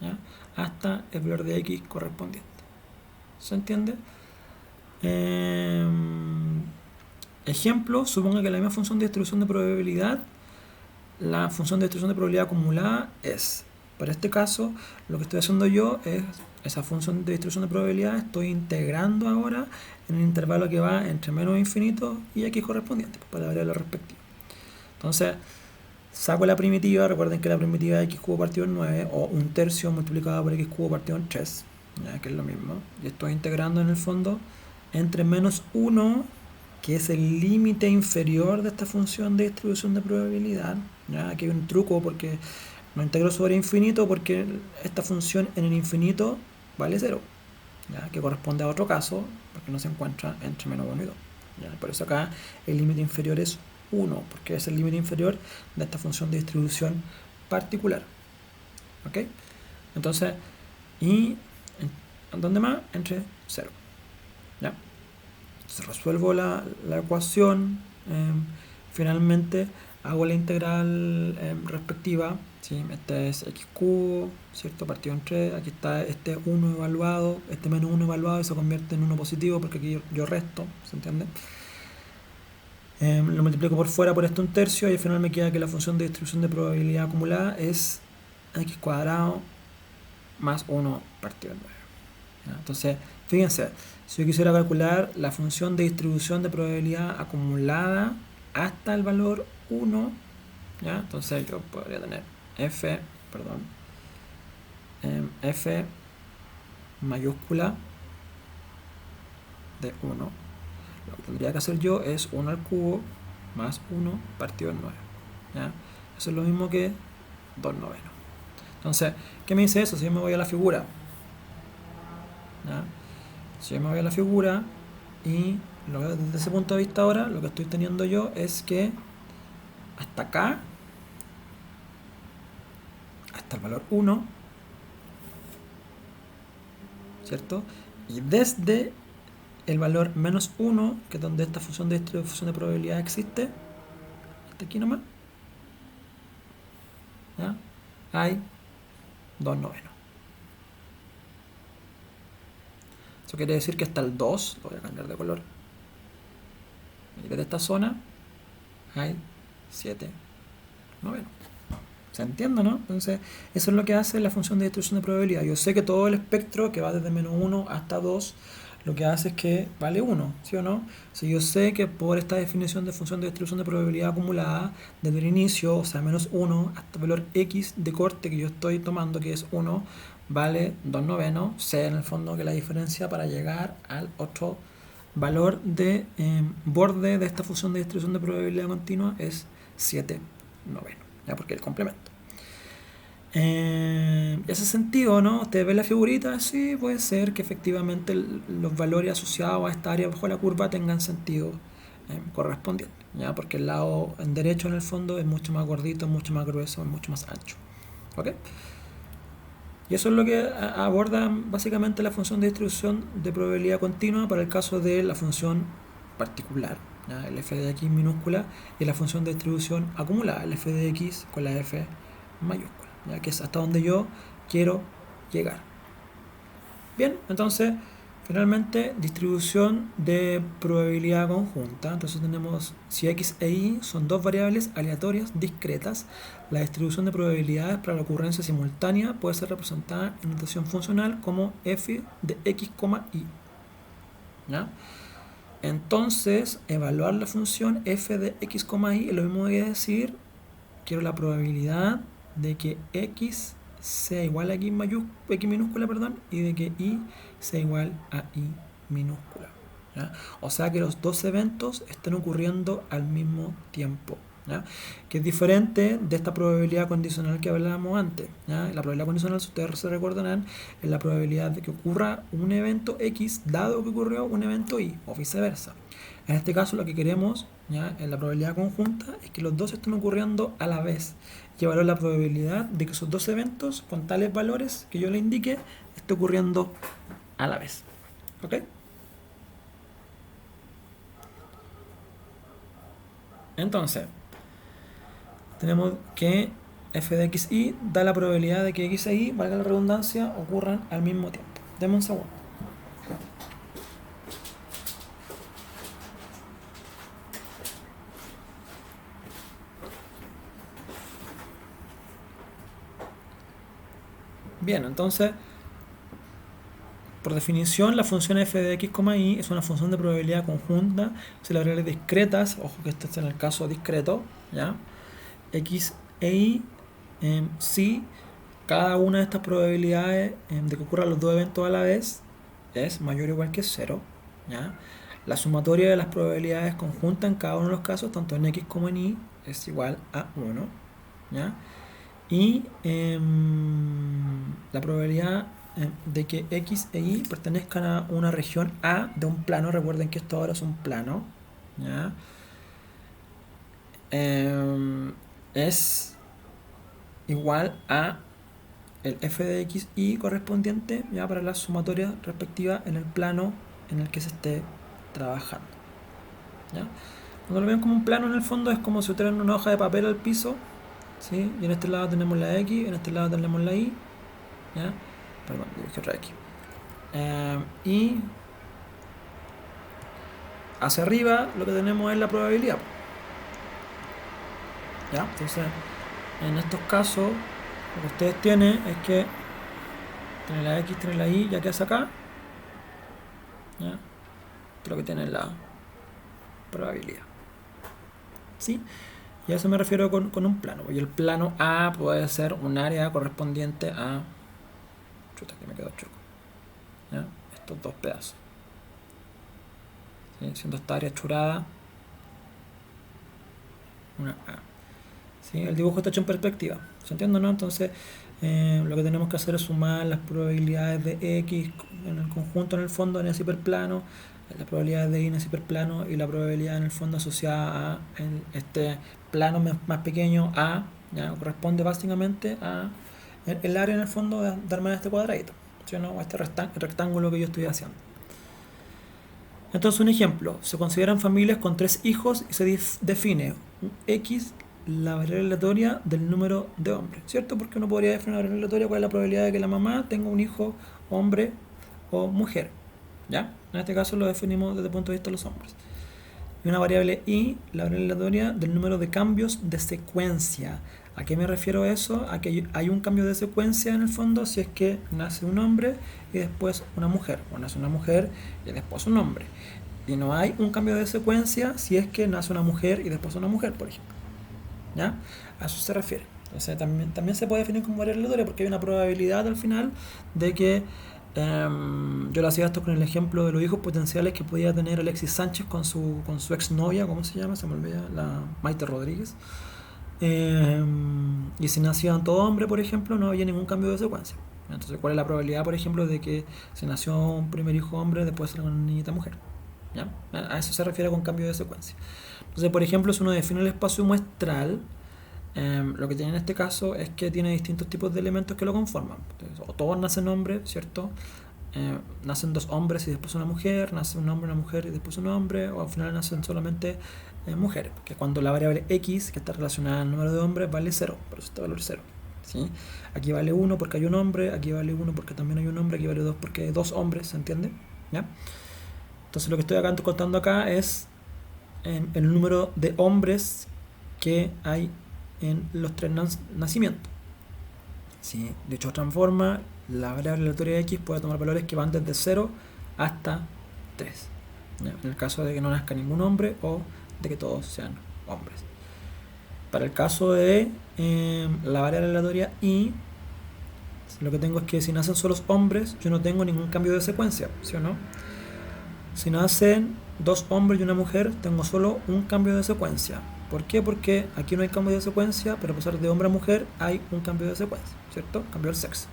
¿ya?, hasta el valor de x correspondiente. ¿Se entiende? Ejemplo, suponga que la misma función de distribución de probabilidad, la función de distribución de probabilidad acumulada es Para este caso, lo que estoy haciendo yo es esa función de distribución de probabilidad, estoy integrando ahora en el intervalo que va entre menos infinito y x correspondiente, para la variable respectiva. Entonces, saco la primitiva, recuerden que la primitiva es x cubo partido en 9, o un tercio multiplicado por x cubo partido en 3, ¿ya? Que es lo mismo, y estoy integrando en el fondo entre menos 1, que es el límite inferior de esta función de distribución de probabilidad. ¿Ya? Aquí hay un truco porque no integro sobre infinito, porque esta función en el infinito vale 0, ¿ya? Que corresponde a otro caso, porque no se encuentra entre menos 1 y 2. ¿Ya? Por eso acá el límite inferior es 1, porque es el límite inferior de esta función de distribución particular. ¿Ok? Entonces, ¿y en dónde más? Entre 0. ¿Ya? Entonces resuelvo la ecuación, finalmente hago la integral respectiva, ¿sí? Este es x cubo, ¿cierto? Partido en 3, aquí está este 1 evaluado, este menos 1 evaluado y se convierte en 1 positivo porque aquí yo resto, ¿se entiende? Lo multiplico por fuera por este un tercio y al final me queda que la función de distribución de probabilidad acumulada es x cuadrado más 1 partido en 9. ¿Ya? Entonces, fíjense, si yo quisiera calcular la función de distribución de probabilidad acumulada hasta el valor 1, ¿ya? Entonces yo podría tener f mayúscula de 1. Lo que tendría que hacer yo es 1 al cubo más 1 partido en 9. ¿Ya? Eso es lo mismo que 2 novenos. Entonces, ¿qué me dice eso? Si yo me voy a la figura, ¿ya? Si yo me voy a la figura y desde ese punto de vista ahora, lo que estoy teniendo yo es que hasta acá, hasta el valor 1, ¿cierto? Y desde el valor menos 1, que es donde esta función de distribución de probabilidad existe, hasta aquí nomás, ¿ya? Hay 2 novenos. Eso quiere decir que hasta el 2, lo voy a cambiar de color, y desde esta zona hay 7 novenos. ¿Se entiende, no? Entonces, eso es lo que hace la función de distribución de probabilidad. Yo sé que todo el espectro que va desde menos 1 hasta 2, lo que hace es que vale 1, ¿sí o no? Si yo sé que por esta definición de función de distribución de probabilidad acumulada, desde el inicio, o sea, menos 1 hasta el valor x de corte que yo estoy tomando, que es 1, vale 2 novenos, sé en el fondo que la diferencia para llegar al otro valor de borde de esta función de distribución de probabilidad continua es 7 novenos, ¿ya? Porque el complemento. Ese sentido, ¿no? Ustedes ven la figurita, sí, puede ser que efectivamente los valores asociados a esta área bajo la curva tengan sentido correspondiente, ¿ya? Porque el lado en derecho en el fondo es mucho más gordito, mucho más grueso, es mucho más ancho. ¿Ok? Y eso es lo que aborda básicamente la función de distribución de probabilidad continua para el caso de la función particular, ¿ya? El f de x minúscula, y la función de distribución acumulada, el f de x con la f mayúscula, ¿ya? Que es hasta donde yo quiero llegar. Bien, entonces finalmente distribución de probabilidad conjunta. Entonces tenemos, si x e y son dos variables aleatorias discretas, la distribución de probabilidades para la ocurrencia simultánea puede ser representada en notación funcional como f de x, y. ¿Ya? Entonces, evaluar la función f de x, y es lo mismo que decir, quiero la probabilidad de que x sea igual a x minúscula, perdón, y de que y sea igual a y minúscula, ¿ya? O sea que los dos eventos estén ocurriendo al mismo tiempo, ¿ya? Que es diferente de esta probabilidad condicional que hablábamos antes, ¿ya? La probabilidad condicional, si ustedes se recordarán, es la probabilidad de que ocurra un evento x dado que ocurrió un evento y, o viceversa. En este caso lo que queremos, ¿ya?, en la probabilidad conjunta, es que los dos estén ocurriendo a la vez, y evaluar la probabilidad de que esos dos eventos con tales valores que yo le indique esté ocurriendo a la vez. ¿Ok? Entonces, tenemos que f de x y da la probabilidad de que x e y, valga la redundancia, ocurran al mismo tiempo. Deme un segundo. Bien, entonces, por definición, la función f de x, y es una función de probabilidad conjunta si las variables discretas, ojo que este es en el caso discreto, ¿ya? X e y, si cada una de estas probabilidades de que ocurran los dos eventos a la vez es mayor o igual que 0, ¿ya? La sumatoria de las probabilidades conjuntas en cada uno de los casos, tanto en x como en y, es igual a 1, ¿ya? Y la probabilidad de que x e y pertenezcan a una región A de un plano, recuerden que esto ahora es un plano, ¿ya? Es igual a el f de x y correspondiente, ya, para la sumatoria respectiva en el plano en el que se esté trabajando, ¿ya? Cuando lo ven como un plano, en el fondo es como si tuvieran una hoja de papel al piso, ¿sí? Y en este lado tenemos la x, en este lado tenemos la y, ¿ya? Perdón, dije otra x. Y hacia arriba lo que tenemos es la probabilidad, ¿ya? Entonces, en estos casos, lo que ustedes tienen es que tiene la x, tiene la y, ya que es acá, ¿ya? Pero que tiene la probabilidad, ¿sí? Y a eso me refiero con un plano. Y el plano A puede ser un área correspondiente a... Chuta, que me quedó choco, ¿ya? Estos dos pedazos, ¿sí? Siendo esta área churada una A, ¿sí? El dibujo está hecho en perspectiva, ¿se entiende, no? Entonces lo que tenemos que hacer es sumar las probabilidades de x en el conjunto, en el fondo, en ese hiperplano, la probabilidad de y en ese hiperplano, y la probabilidad en el fondo asociada a en este plano más pequeño A, ¿ya? Corresponde básicamente a el área en el fondo de armar este cuadradito, ¿sí o no? Este rectángulo que yo estoy haciendo. Entonces, un ejemplo: se consideran familias con 3 hijos y se define x, la variable aleatoria del número de hombres, ¿cierto? Porque uno podría definir una variable aleatoria cuál es la probabilidad de que la mamá tenga un hijo hombre o mujer, ¿ya? En este caso lo definimos desde el punto de vista de los hombres. Y una variable y, la variable aleatoria del número de cambios de secuencia. ¿A qué me refiero eso? A que hay un cambio de secuencia en el fondo si es que nace un hombre y después una mujer, o nace una mujer y después un hombre. Y no hay un cambio de secuencia si es que nace una mujer y después una mujer, por ejemplo, ¿ya? A eso se refiere. Entonces también se puede definir como variable aleatoria porque hay una probabilidad al final de que yo lo hacía esto con el ejemplo de los hijos potenciales que podía tener Alexis Sánchez con su exnovia, ¿cómo se llama? Se me olvida, la Maite Rodríguez. Y si nacían todo hombre, por ejemplo, no había ningún cambio de secuencia. Entonces, ¿cuál es la probabilidad, por ejemplo, de que si nació un primer hijo hombre, después salga una niñita mujer? ¿Ya? A eso se refiere con cambio de secuencia. Entonces, por ejemplo, si uno define el espacio muestral, lo que tiene en este caso es que tiene distintos tipos de elementos que lo conforman. Entonces, o todos nacen hombres, ¿cierto? Nacen dos hombres y después una mujer, nace un hombre, una mujer y después un hombre, o al final nacen solamente mujeres, porque cuando la variable x, que está relacionada al número de hombres, vale 0, por eso este valor 0, ¿sí? Aquí vale 1 porque hay un hombre, aquí vale 1 porque también hay un hombre, aquí vale 2 porque hay dos hombres, ¿se entiende? ¿Ya? Entonces lo que estoy contando acá es el número de hombres que hay en los 3 nacimientos, ¿sí? Dicho de otra forma, la variable aleatoria de x puede tomar valores que van desde 0 hasta 3, ¿ya? En el caso de que no nazca ningún hombre o de que todos sean hombres. Para el caso de la variable aleatoria y, lo que tengo es que si nacen solo hombres, yo no tengo ningún cambio de secuencia, ¿sí o no? Si nacen dos hombres y una mujer, tengo solo un cambio de secuencia. ¿Por qué? Porque aquí no hay cambio de secuencia, pero a pasar de hombre a mujer hay un cambio de secuencia, ¿cierto? Cambio del sexo.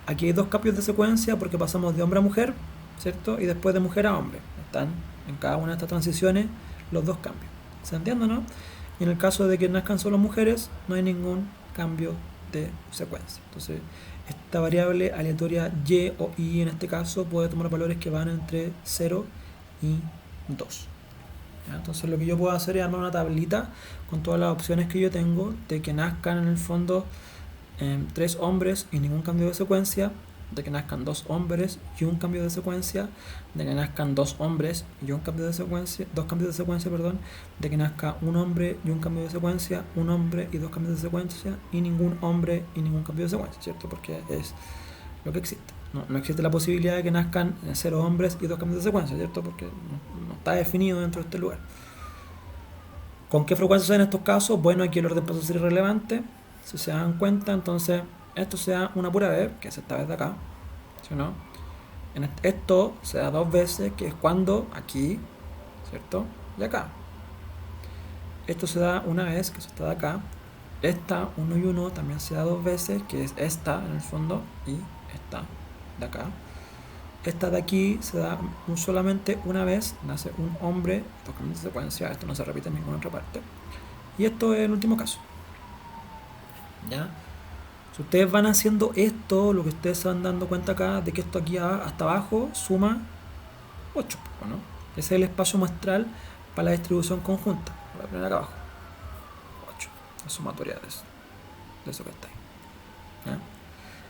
Aquí hay dos cambios de secuencia porque pasamos de hombre a mujer, ¿cierto? Y después de mujer a hombre. Están en cada una de estas transiciones los dos cambios. ¿Se entiende, no? Y en el caso de que nazcan solo mujeres, no hay ningún cambio de secuencia. Entonces, esta variable aleatoria y o y en este caso puede tomar valores que van entre 0 y 2. ¿Ya? Entonces lo que yo puedo hacer es armar una tablita con todas las opciones que yo tengo de que nazcan en el fondo 3 hombres y ningún cambio de secuencia, de que nazcan dos hombres y un cambio de secuencia, de que nazcan dos hombres y un cambio de secuencia, dos cambios de secuencia, perdón, de que nazca un hombre y un cambio de secuencia, un hombre y dos cambios de secuencia, y ningún hombre y ningún cambio de secuencia, ¿cierto? Porque es lo que existe. No existe la posibilidad de que nazcan 0 hombres y dos cambios de secuencia, ¿cierto? Porque no está definido dentro de este lugar. ¿Con qué frecuencia se dan estos casos? Bueno, aquí el orden pasa a ser irrelevante, si se dan cuenta. Entonces esto se da una pura vez, que es esta vez de acá, ¿sí o no? Esto se da dos veces, que es cuando aquí, ¿cierto? Y acá. Esto se da una vez, que es esta de acá. Esta 1 y 1 también se da dos veces, que es esta en el fondo y esta de acá. Esta de aquí se da solamente una vez, nace un hombre, dos cambios de secuencia, esto no se repite en ninguna otra parte. Y esto es el último caso. ¿Ya? Si ustedes van haciendo esto, lo que ustedes se van dando cuenta acá, de que esto aquí hasta abajo suma 8, ¿no? Ese es el espacio muestral para la distribución conjunta. Voy a poner acá abajo. 8. La sumatoria de eso que está ahí. ¿Ya?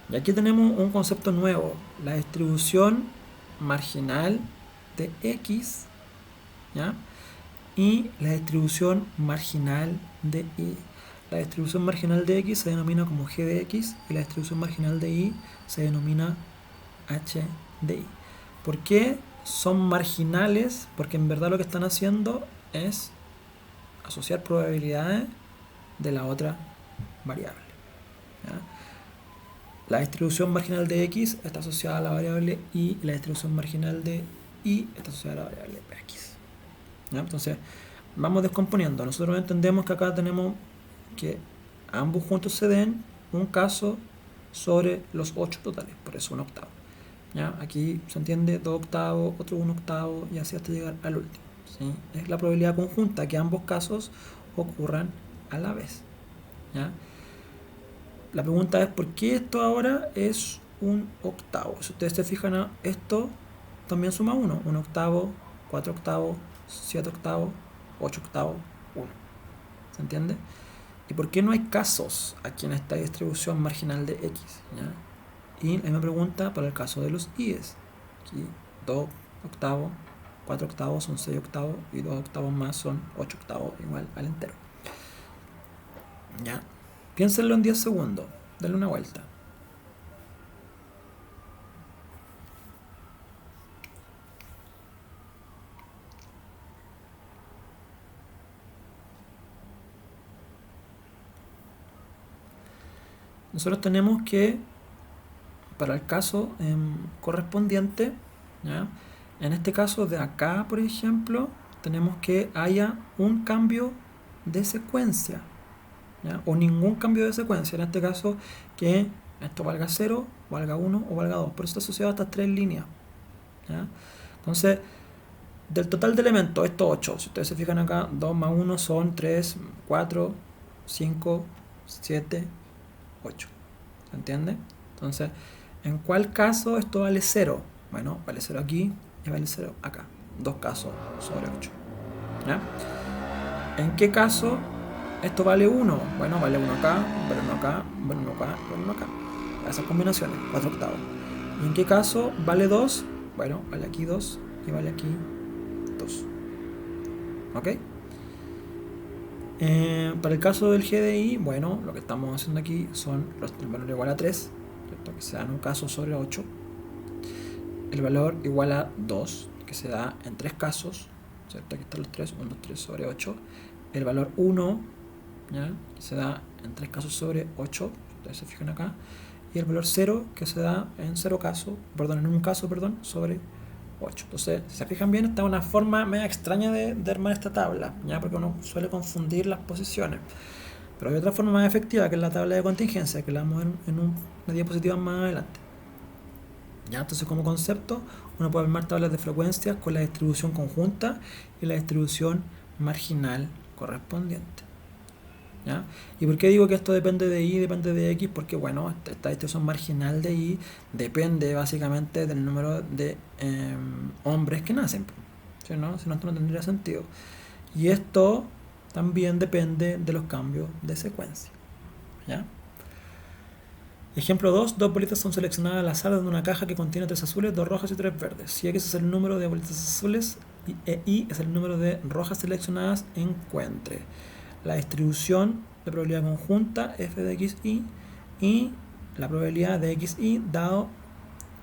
Y aquí tenemos un concepto nuevo, la distribución marginal de X, ¿ya? Y la distribución marginal de Y. La distribución marginal de X se denomina como G de X y la distribución marginal de Y se denomina H de Y. ¿Por qué son marginales? Porque en verdad lo que están haciendo es asociar probabilidades de la otra variable, ¿ya? La distribución marginal de X está asociada a la variable Y y la distribución marginal de Y está asociada a la variable X, ¿ya? Entonces vamos descomponiendo. Nosotros entendemos que acá tenemos que ambos juntos se den un caso sobre los 8 totales, por eso un octavo, ¿ya? Aquí se entiende 2 octavos, otro 1 octavo y así hasta llegar al último, ¿sí? Es la probabilidad conjunta que ambos casos ocurran a la vez, ¿ya? La pregunta es ¿por qué esto ahora es un octavo? Si ustedes se fijan, esto también suma 1, 1 octavo, 4 octavos, 7 octavos, 8 octavos, 1. ¿Se entiende? ¿Y por qué no hay casos aquí en esta distribución marginal de X? ¿Ya? Y la misma pregunta para el caso de los I's. Aquí 2 octavos, 4 octavos son 6 octavos y 2 octavos más son 8 octavos igual al entero. ¿Ya? Piénsenlo en 10 segundos. Denle una vuelta. Nosotros tenemos que, para el caso correspondiente, ¿ya? En este caso de acá, por ejemplo, tenemos que haya un cambio de secuencia, ¿ya? O ningún cambio de secuencia. En este caso, que esto valga 0, valga 1 o valga 2. Por eso está asociado a estas tres líneas, ¿ya? Entonces, del total de elementos, estos 8, si ustedes se fijan acá, 2 más 1 son 3, 4, 5, 7, 8. ¿Se entiende? Entonces, ¿en cuál caso esto vale 0? Bueno, vale 0 aquí y vale 0 acá. Dos casos sobre 8. ¿Ya? ¿En qué caso esto vale 1? Bueno, vale 1 acá, vale 1 acá, vale 1 acá, vale 1 acá. Esas combinaciones, 4 octavos. ¿Y en qué caso vale 2? Bueno, vale aquí 2 y vale aquí 2. ¿Ok? Para el caso del GDI, bueno, lo que estamos haciendo aquí son el valor igual a 3, ¿cierto? Que se da en un caso sobre 8. El valor igual a 2, que se da en 3 casos, ¿cierto? Aquí están los 3, 1, 2, 3 sobre 8. El valor 1, ¿ya? Que se da en 3 casos sobre 8, ustedes se fijan acá. Y el valor 0, que se da en 0 caso, en un caso, sobre 8. Entonces, si se fijan bien, esta es una forma media extraña de armar esta tabla, ¿ya? Porque uno suele confundir las posiciones. Pero hay otra forma más efectiva, que es la tabla de contingencia, que la vamos a ver en una diapositiva más adelante, ¿ya? Entonces, como concepto, uno puede armar tablas de frecuencias con la distribución conjunta y la distribución marginal correspondiente, ¿ya? ¿Y por qué digo que esto depende de Y, depende de X? Porque, bueno, esta distribución marginal de Y depende básicamente del número de hombres que nacen, ¿sí, no? Si no, esto no tendría sentido. Y esto también depende de los cambios de secuencia, ¿ya? Ejemplo 2, dos bolitas son seleccionadas al azar de una caja que contiene 3 azules, 2 rojas y 3 verdes. Si X es el número de bolitas azules e Y es el número de rojas seleccionadas, encuentre la distribución de probabilidad conjunta f de xy y la probabilidad de xy dado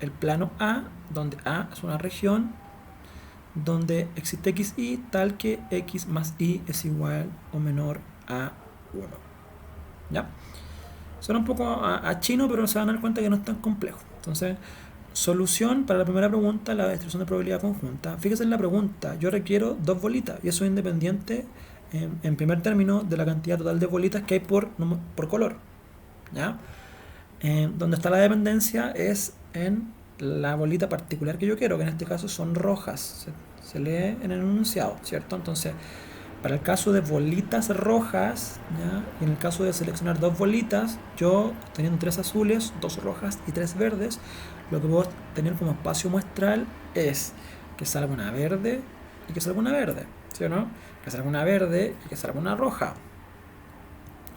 el plano A, donde A es una región donde existe xy tal que x más y es igual o menor a 1. ¿Ya? Suena un poco a chino, pero se van a dar cuenta que no es tan complejo. Entonces, solución para la primera pregunta, la distribución de probabilidad conjunta. Fíjese en la pregunta, yo requiero 2 bolitas y eso es independiente en primer término de la cantidad total de bolitas que hay por color. ¿Ya? Donde está la dependencia es en la bolita particular que yo quiero, que en este caso son rojas. Se lee en el enunciado, ¿cierto? Entonces, para el caso de bolitas rojas, ¿ya? Y en el caso de seleccionar 2 bolitas, yo teniendo 3 azules, 2 rojas y 3 verdes, lo que puedo tener como espacio muestral es que salga una verde y que salga una verde, ¿sí o no? Que salga una verde y que salga una roja,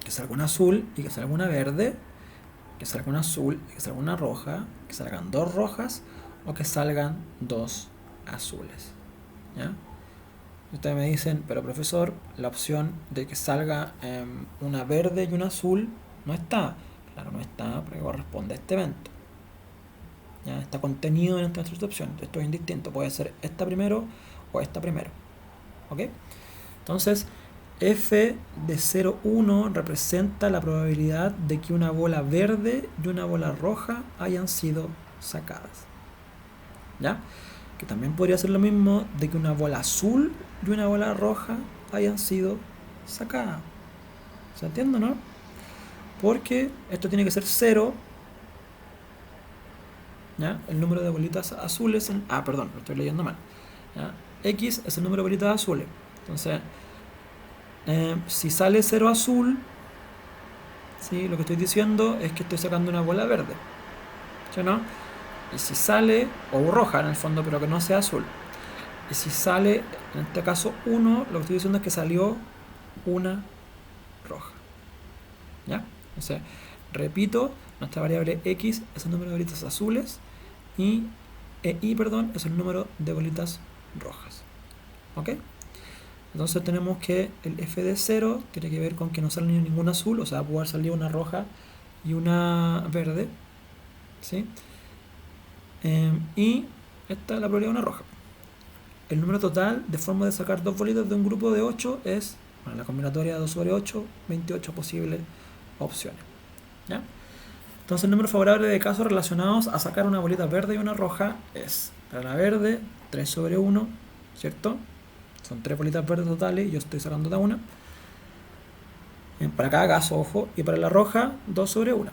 que salga una azul y que salga una verde, que salga una azul y que salga una roja, que salgan 2 rojas o que salgan 2 azules, ¿ya? Ustedes me dicen, pero profesor, la opción de que salga una verde y una azul no está. Claro, no está porque corresponde a este evento. ¿Ya? Está contenido en esta opción. Esto es indistinto. Puede ser esta primero o esta primero. ¿Ok? Entonces, f de 0, 1 representa la probabilidad de que una bola verde y una bola roja hayan sido sacadas. ¿Ya? Que también podría ser lo mismo de que una bola azul y una bola roja hayan sido sacadas. ¿Se entiende, no? Porque esto tiene que ser 0. ¿Ya? El número de bolitas azules perdón, lo estoy leyendo mal. ¿Ya? X es el número de bolitas azules. Entonces, si sale 0 azul, ¿sí? Lo que estoy diciendo es que estoy sacando una bola verde, ¿sí o no? Y si sale, o roja en el fondo, pero que no sea azul. Y si sale, en este caso 1, lo que estoy diciendo es que salió una roja. ¿Ya? Entonces, repito, nuestra variable x es el número de bolitas azules y y es el número de bolitas rojas. ¿Ok? Entonces tenemos que el f de 0 tiene que ver con que no sale ninguna azul, o sea, puede haber salido una roja y una verde, ¿sí? Y esta es la probabilidad de una roja. El número total de formas de sacar 2 bolitas de un grupo de 8 es, bueno, la combinatoria de 2 sobre 8, 28 posibles opciones. ¿Ya? Entonces el número favorable de casos relacionados a sacar una bolita verde y una roja es, para la verde, 3 sobre 1, ¿cierto? Son 3 bolitas verdes totales y yo estoy sacando de una. Para cada caso, ojo. Y para la roja, 2 sobre 1.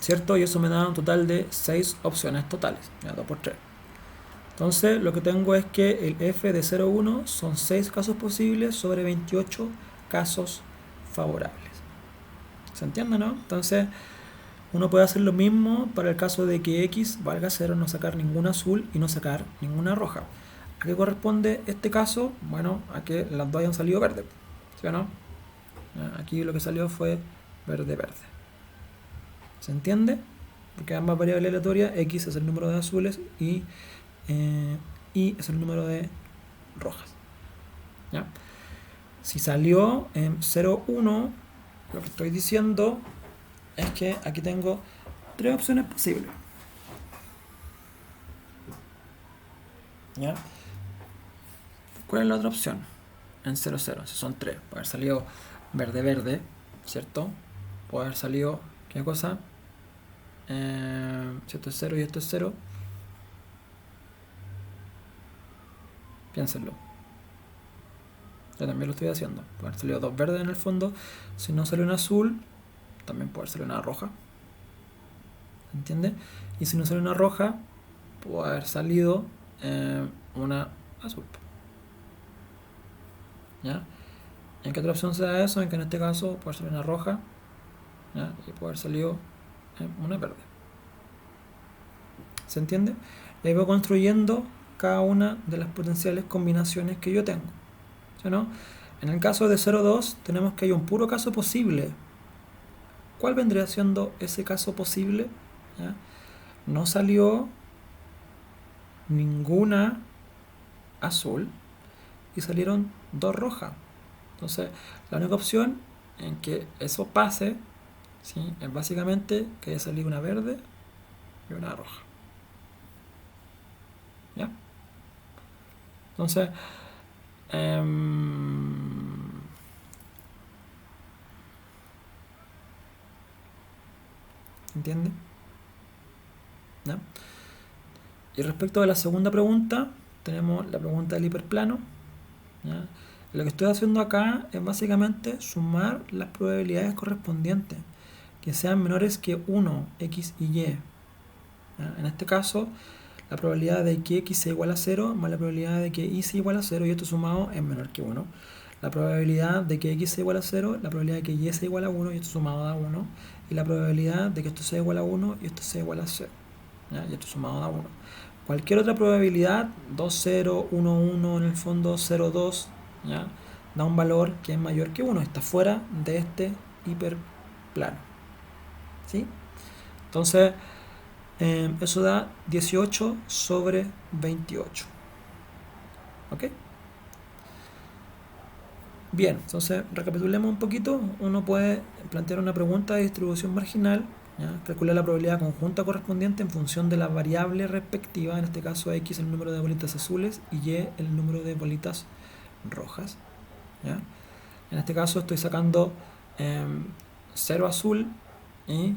¿Cierto? Y eso me da un total de 6 opciones totales. Ya, 2 por 3. Entonces lo que tengo es que el f de 0,1 son 6 casos posibles sobre 28 casos favorables. ¿Se entiende, no? Entonces uno puede hacer lo mismo para el caso de que x valga 0, no sacar ninguna azul y no sacar ninguna roja. ¿A qué corresponde este caso? Bueno, a que las dos hayan salido verde, ¿sí o no? Aquí lo que salió fue verde, verde. ¿Se entiende? Porque ambas variables aleatorias, x es el número de azules y es el número de rojas. ¿Ya? Si salió en 0, 1, lo que estoy diciendo es que aquí tengo 3 opciones posibles. ¿Ya? ¿Cuál es la otra opción? En 0, 0, si son 3. Puede haber salido verde, verde, ¿cierto? Puede haber salido, ¿qué cosa? Si esto es 0 y esto es 0, piénsenlo. Yo también lo estoy haciendo. Puede haber salido 2 verdes en el fondo. Si no sale un azul, también puede haber salido una roja. ¿Entiendes? Y si no sale una roja, puede haber salido una azul. ¿Ya? ¿En qué otra opción se da eso? En que en este caso puede salir una roja, ¿ya? Y puede haber salido una verde. ¿Se entiende? Y ahí voy construyendo cada una de las potenciales combinaciones que yo tengo. ¿Sí o no? En el caso de 0,2 tenemos que hay un puro caso posible ¿cuál vendría siendo ese caso posible? ¿Ya? No salió ninguna azul y salieron dos rojas. Entonces, la única opción en que eso pase, ¿sí?, es básicamente que haya salido una verde y una roja. ¿Ya? Entonces, ¿entiende? ¿Ya? Y respecto a la segunda pregunta, tenemos la pregunta del hiperplano. ¿Ya? Lo que estoy haciendo acá es básicamente sumar las probabilidades correspondientes, que sean menores que 1, x y y. ¿Ya? En este caso, la probabilidad de que x sea igual a 0 más la probabilidad de que y sea igual a 0, y esto sumado es menor que 1. La probabilidad de que x sea igual a 0, la probabilidad de que y sea igual a 1, y esto sumado da 1. Y la probabilidad de que esto sea igual a 1 y esto sea igual a 0. ¿Ya? Y esto sumado da 1. Cualquier otra probabilidad, 2, 0, 1, 1, en el fondo 0, 2, ¿ya?, da un valor que es mayor que 1. Está fuera de este hiperplano. ¿Sí? Entonces, eso da 18 sobre 28. ¿Ok? Bien, entonces recapitulemos un poquito. Uno puede plantear una pregunta de distribución marginal, ¿ya?, calcular la probabilidad conjunta correspondiente en función de la variable respectiva, en este caso x el número de bolitas azules y y el número de bolitas rojas. ¿Ya? En este caso estoy sacando 0 azul y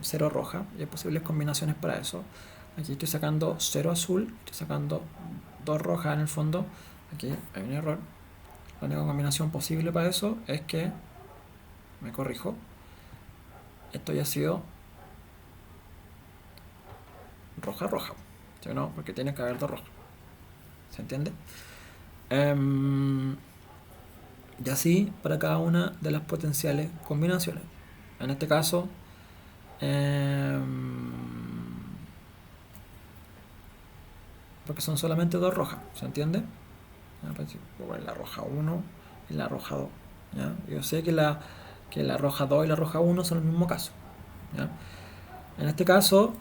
0 roja, y hay posibles combinaciones para eso. Aquí estoy sacando 0 azul, estoy sacando 2 rojas en el fondo. Aquí hay un error. La única combinación posible para eso es que, me corrijo, esto ya ha sido roja roja, ¿sí o no? Porque tiene que haber dos rojas. ¿Se entiende? Y así para cada una de las potenciales combinaciones. En este caso, porque son solamente dos rojas, ¿se entiende? Voy en la roja 1 y la roja 2. ¿Ya? Yo sé que la roja 2 y la roja 1 son el mismo caso. ¿Ya? En este caso,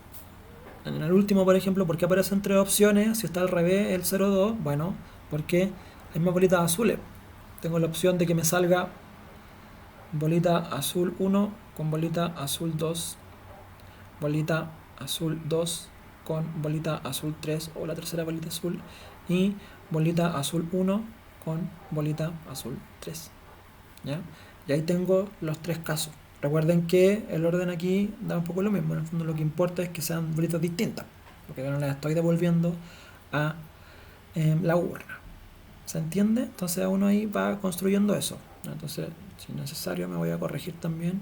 en el último, por ejemplo, ¿por qué aparecen tres opciones? Si está al revés el 0,2, bueno, porque hay más bolitas azules. Tengo la opción de que me salga bolita azul 1 con bolita azul 2, bolita azul 2 con bolita azul 3 o la tercera bolita azul, y bolita azul 1 con bolita azul 3. ¿Ya? Y ahí tengo los tres casos. Recuerden que el orden aquí da un poco lo mismo. En el fondo lo que importa es que sean bolitas distintas, porque yo no las estoy devolviendo a la urna. ¿Se entiende? Entonces uno ahí va construyendo eso. Entonces, si es necesario, me voy a corregir también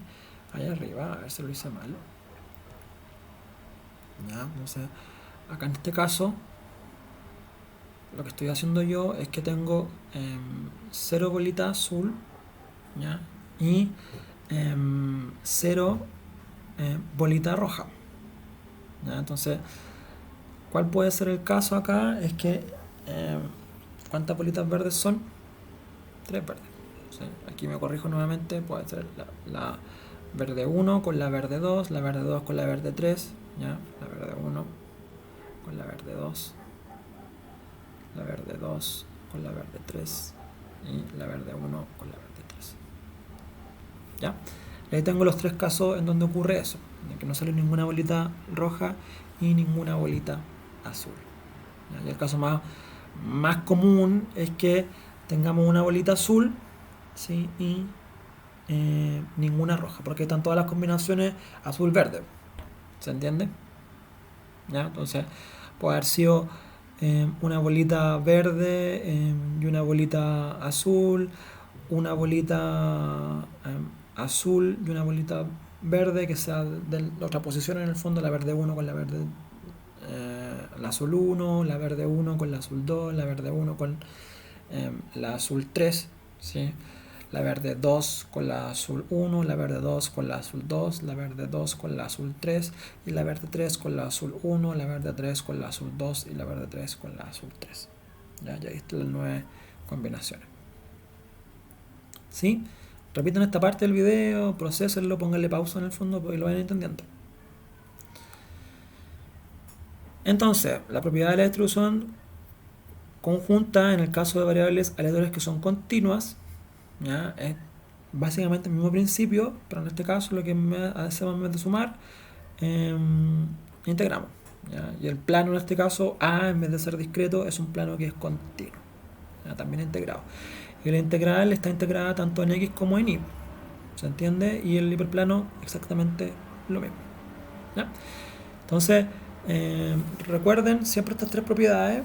allá arriba, a ver si lo hice mal. ¿Ya? Entonces, acá en este caso, lo que estoy haciendo yo es que tengo 0 bolita azul, ¿ya?, y 0 bolita roja. ¿Ya? Entonces, ¿cuál puede ser el caso acá? Es que ¿cuántas bolitas verdes son? 3 verdes. ¿Sí? Aquí me corrijo nuevamente, puede ser la verde 1 con la verde 2, la verde 2 con la verde 3, ¿ya? La verde 1 con la verde 2, la verde 2 con la verde 3 y la verde 1 con la verde 3. ¿Ya? Y ahí tengo los tres casos en donde ocurre eso, en que no sale ninguna bolita roja y ninguna bolita azul. ¿Ya? Y el caso más común es que tengamos una bolita azul, ¿sí?, y ninguna roja, porque están todas las combinaciones azul-verde. ¿Se entiende? ¿Ya? Entonces puede haber sido una bolita verde y una bolita azul, una bolita azul y una bolita verde que sea de la otra posición, en el fondo la verde 1 con la verde la azul 1, la verde 1 con la azul 2, la verde 1 con la azul 3, ¿sí?, la verde 2 con la azul 1, la verde 2 con la azul 2, la verde 2 con la azul 3 y la verde 3 con la azul 1, la verde 3 con la azul 2 y la verde 3 con la azul 3. Ya ahí están las 9 combinaciones. ¿Sí? Repiten esta parte del video, procesenlo, pónganle pausa en el fondo porque lo vayan entendiendo. Entonces, la propiedad de la distribución conjunta en el caso de variables aleatorias que son continuas, ¿ya? Es básicamente el mismo principio, pero en este caso lo que hacemos en vez de sumar, integramos, ¿ya? Y el plano en este caso, A, en vez de ser discreto, es un plano que es continuo, ¿ya? También integrado. Y la integral está integrada tanto en X como en Y, ¿se entiende? Y el hiperplano exactamente lo mismo, ¿ya? Entonces, recuerden siempre estas tres propiedades,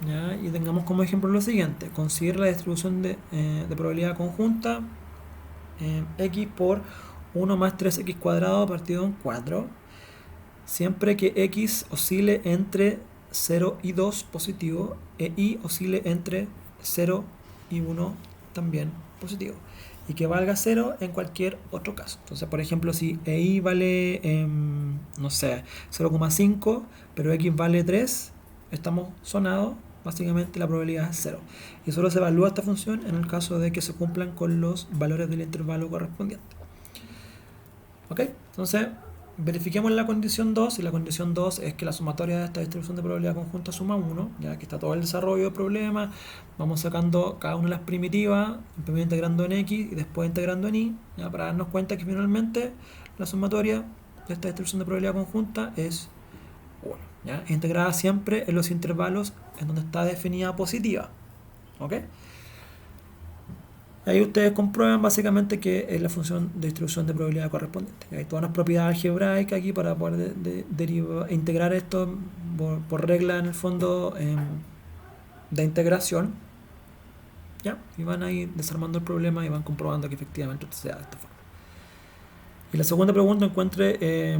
¿ya? Y tengamos como ejemplo lo siguiente: considera la distribución de probabilidad conjunta x por 1 más 3x cuadrado partido en 4, siempre que x oscile entre 0 y 2 positivo e y oscile entre 0 y 1 también positivo, y que valga 0 en cualquier otro caso. Entonces, por ejemplo, si y vale, no sé, 0,5, pero x vale 3, estamos sonados, básicamente la probabilidad es 0. Y solo se evalúa esta función en el caso de que se cumplan con los valores del intervalo correspondiente. ¿Ok? Entonces, verifiquemos la condición 2, y la condición 2 es que la sumatoria de esta distribución de probabilidad conjunta suma 1, ya que está todo el desarrollo del problema. Vamos sacando cada una de las primitivas, primero integrando en x y después integrando en y, ya, para darnos cuenta que finalmente la sumatoria de esta distribución de probabilidad conjunta es 1, ¿ya? Integrada siempre en los intervalos en donde está definida positiva. ¿Ok? Ahí ustedes comprueban básicamente que es la función de distribución de probabilidad correspondiente. Hay todas las propiedades algebraicas aquí para poder integrar esto por regla en el fondo de integración, ¿ya? Y van a ir desarmando el problema y van comprobando que efectivamente sea de esta forma. Y la segunda pregunta encuentre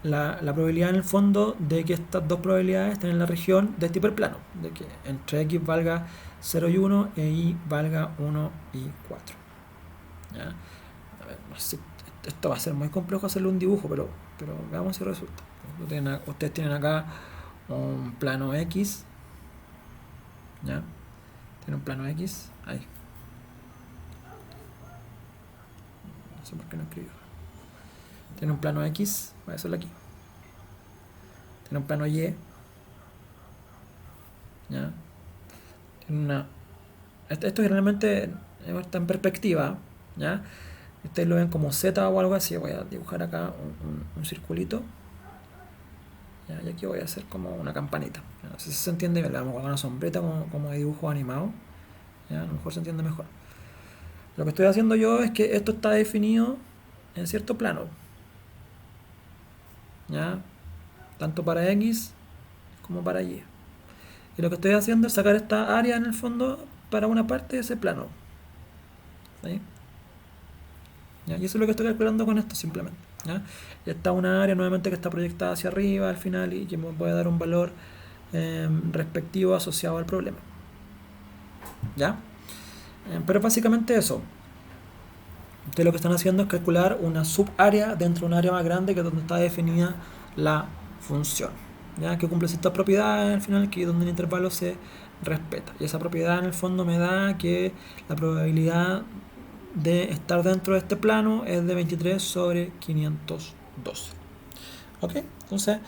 la probabilidad en el fondo de que estas dos probabilidades estén en la región de este hiperplano, de que entre x valga 0 y 1 e y valga 1 y 4. ¿Ya? A ver, no sé, esto va a ser muy complejo hacerle un dibujo, pero veamos si resulta. Ustedes tienen acá un plano X, ¿ya? Tienen un plano X, ahí. No sé por qué no escribió. Tiene un plano X, voy a hacerlo aquí. Tiene un plano Y, ¿ya? Tiene esto generalmente está en perspectiva, ¿ya? Ustedes lo ven como Z o algo así. Voy a dibujar acá un circulito, ¿ya? Y aquí voy a hacer como una campanita. No sé si se entiende bien, le vamos a poner una sombrita como de dibujo animado, ¿ya? A lo mejor se entiende mejor. Lo que estoy haciendo yo es que esto está definido en cierto plano, ¿ya? Tanto para X como para Y. Y lo que estoy haciendo es sacar esta área en el fondo para una parte de ese plano, ¿sí? ¿Ya? Y eso es lo que estoy calculando con esto simplemente, ¿ya? Y está una área nuevamente que está proyectada hacia arriba al final y que me puede dar un valor respectivo asociado al problema, ¿ya? Pero básicamente eso. Ustedes lo que están haciendo es calcular una subárea dentro de un área más grande, que es donde está definida la función, ¿ya? Que cumple ciertas propiedades al final, que es donde el intervalo se respeta. Y esa propiedad en el fondo me da que la probabilidad de estar dentro de este plano es de 23 sobre 512. ¿Ok? Entonces,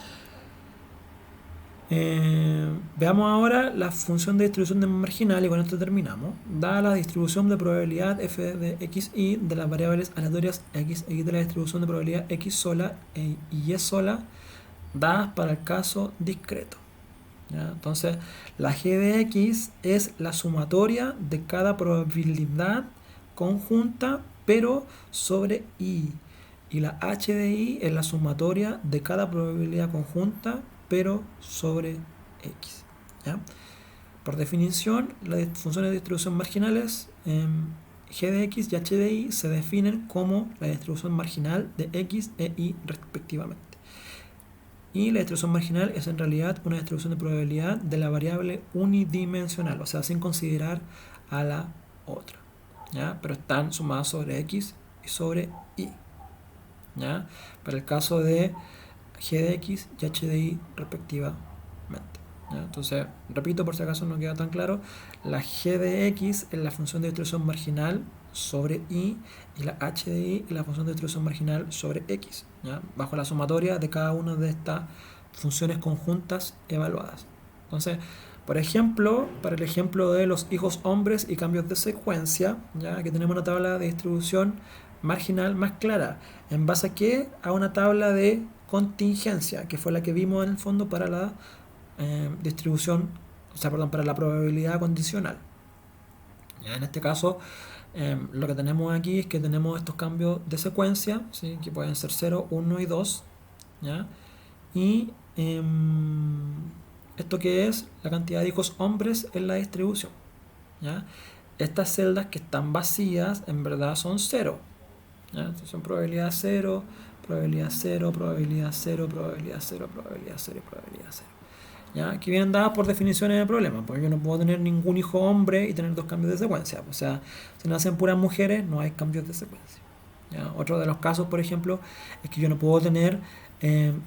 veamos ahora la función de distribución de marginal, y con esto terminamos. Dada la distribución de probabilidad f de x y de las variables aleatorias x e y de la distribución de probabilidad x sola y y sola, dadas para el caso discreto, ¿ya? Entonces, la g de x es la sumatoria de cada probabilidad conjunta, pero sobre y la h de y es la sumatoria de cada probabilidad conjunta, pero sobre x, ¿ya? Por definición, las funciones de distribución marginales g de x y h de y se definen como la distribución marginal de x e y respectivamente. Y la distribución marginal es en realidad una distribución de probabilidad de la variable unidimensional, o sea, sin considerar a la otra, ¿ya? Pero están sumadas sobre x y sobre y, ¿ya? Para el caso de g de x y h de y respectivamente. ¿ya? Entonces, repito por si acaso no queda tan claro, la g de x es la función de distribución marginal sobre y la h de y es la función de distribución marginal sobre x, ¿ya? Bajo la sumatoria de cada una de estas funciones conjuntas evaluadas. Entonces, por ejemplo, para el ejemplo de los hijos hombres y cambios de secuencia, ya aquí tenemos una tabla de distribución marginal más clara. ¿En base a qué? A una tabla de contingencia, que fue la que vimos en el fondo para la distribución, o sea, perdón, para la probabilidad condicional. Ya, en este caso, lo que tenemos aquí es que tenemos estos cambios de secuencia, ¿sí? Que pueden ser 0, 1 y 2, ¿ya? Y esto que es la cantidad de hijos hombres en la distribución, ¿ya? Estas celdas que están vacías en verdad son 0, ¿ya? Entonces son probabilidad 0, probabilidad 0, probabilidad 0, probabilidad 0, probabilidad 0 y probabilidad 0. ¿Ya? Que vienen dadas por definiciones de problemas, porque yo no puedo tener ningún hijo hombre y tener dos cambios de secuencia. O sea, si nacen puras mujeres, no hay cambios de secuencia. ¿Ya? Otro de los casos, por ejemplo, es que yo no puedo tener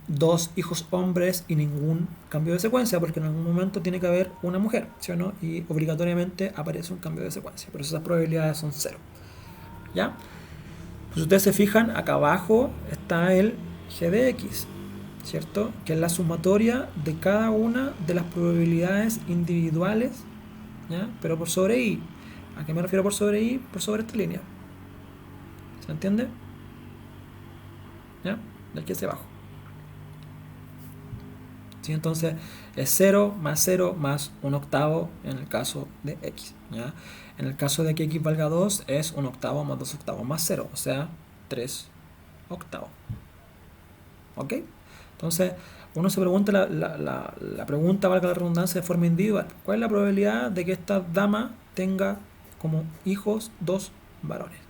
dos hijos hombres y ningún cambio de secuencia, porque en algún momento tiene que haber una mujer, ¿sí o no? Y obligatoriamente aparece un cambio de secuencia, pero esas probabilidades son 0. ¿Ya? Pues si ustedes se fijan, acá abajo está el g de x, ¿cierto? Que es la sumatoria de cada una de las probabilidades individuales, ¿ya? Pero por sobre i. ¿A qué me refiero por sobre i? Por sobre esta línea. ¿Se entiende? ¿Ya? De aquí hacia abajo. ¿Sí? Entonces es 0 más 1 octavo en el caso de x, ¿ya? En el caso de que x valga 2 es 1 octavo más 2 octavos más 0, o sea 3 octavos. ¿Ok? Entonces uno se pregunta la pregunta, valga la redundancia, de forma individual. ¿Cuál es la probabilidad de que esta dama tenga como hijos 2 varones?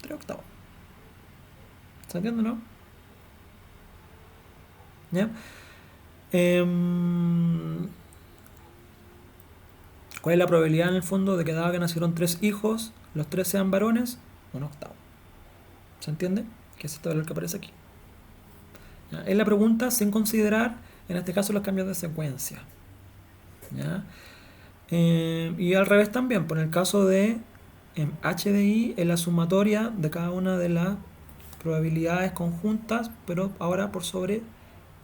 3 octavos. ¿Se entiende, no? ¿Ya? ¿Cuál es la probabilidad en el fondo de que dado que nacieron 3 hijos, los 3 sean varones? 1 octavo. ¿Se entiende? Que es este valor que aparece aquí. ¿Ya? Es la pregunta sin considerar, en este caso, los cambios de secuencia. ¿Ya? Y al revés también, por el caso de h de i es la sumatoria de cada una de las probabilidades conjuntas, pero ahora por sobre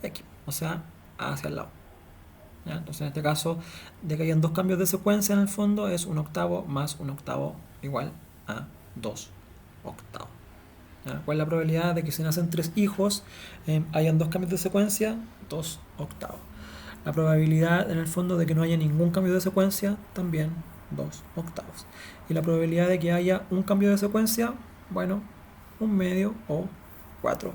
x, o sea, hacia el lado. ¿Ya? Entonces en este caso, de que hayan dos cambios de secuencia en el fondo, es 1 octavo más 1 octavo igual a 2 octavos. ¿Ya? ¿Cuál es la probabilidad de que si nacen 3 hijos hayan dos cambios de secuencia? 2 octavos. La probabilidad en el fondo de que no haya ningún cambio de secuencia, también 2 octavos. Y la probabilidad de que haya un cambio de secuencia, bueno, 1/2 o 4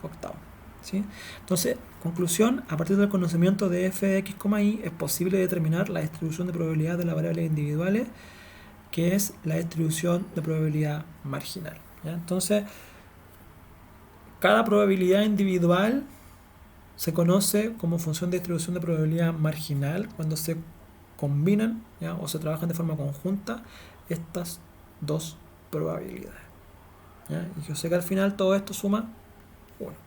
octavos. ¿Sí? Entonces, conclusión, a partir del conocimiento de f de x, y es posible determinar la distribución de probabilidad de las variables individuales, que es la distribución de probabilidad marginal. ¿Ya? Entonces, cada probabilidad individual se conoce como función de distribución de probabilidad marginal cuando se combinan, ¿ya? O se trabajan de forma conjunta estas dos probabilidades. ¿Ya? Y yo sé que al final todo esto suma 1.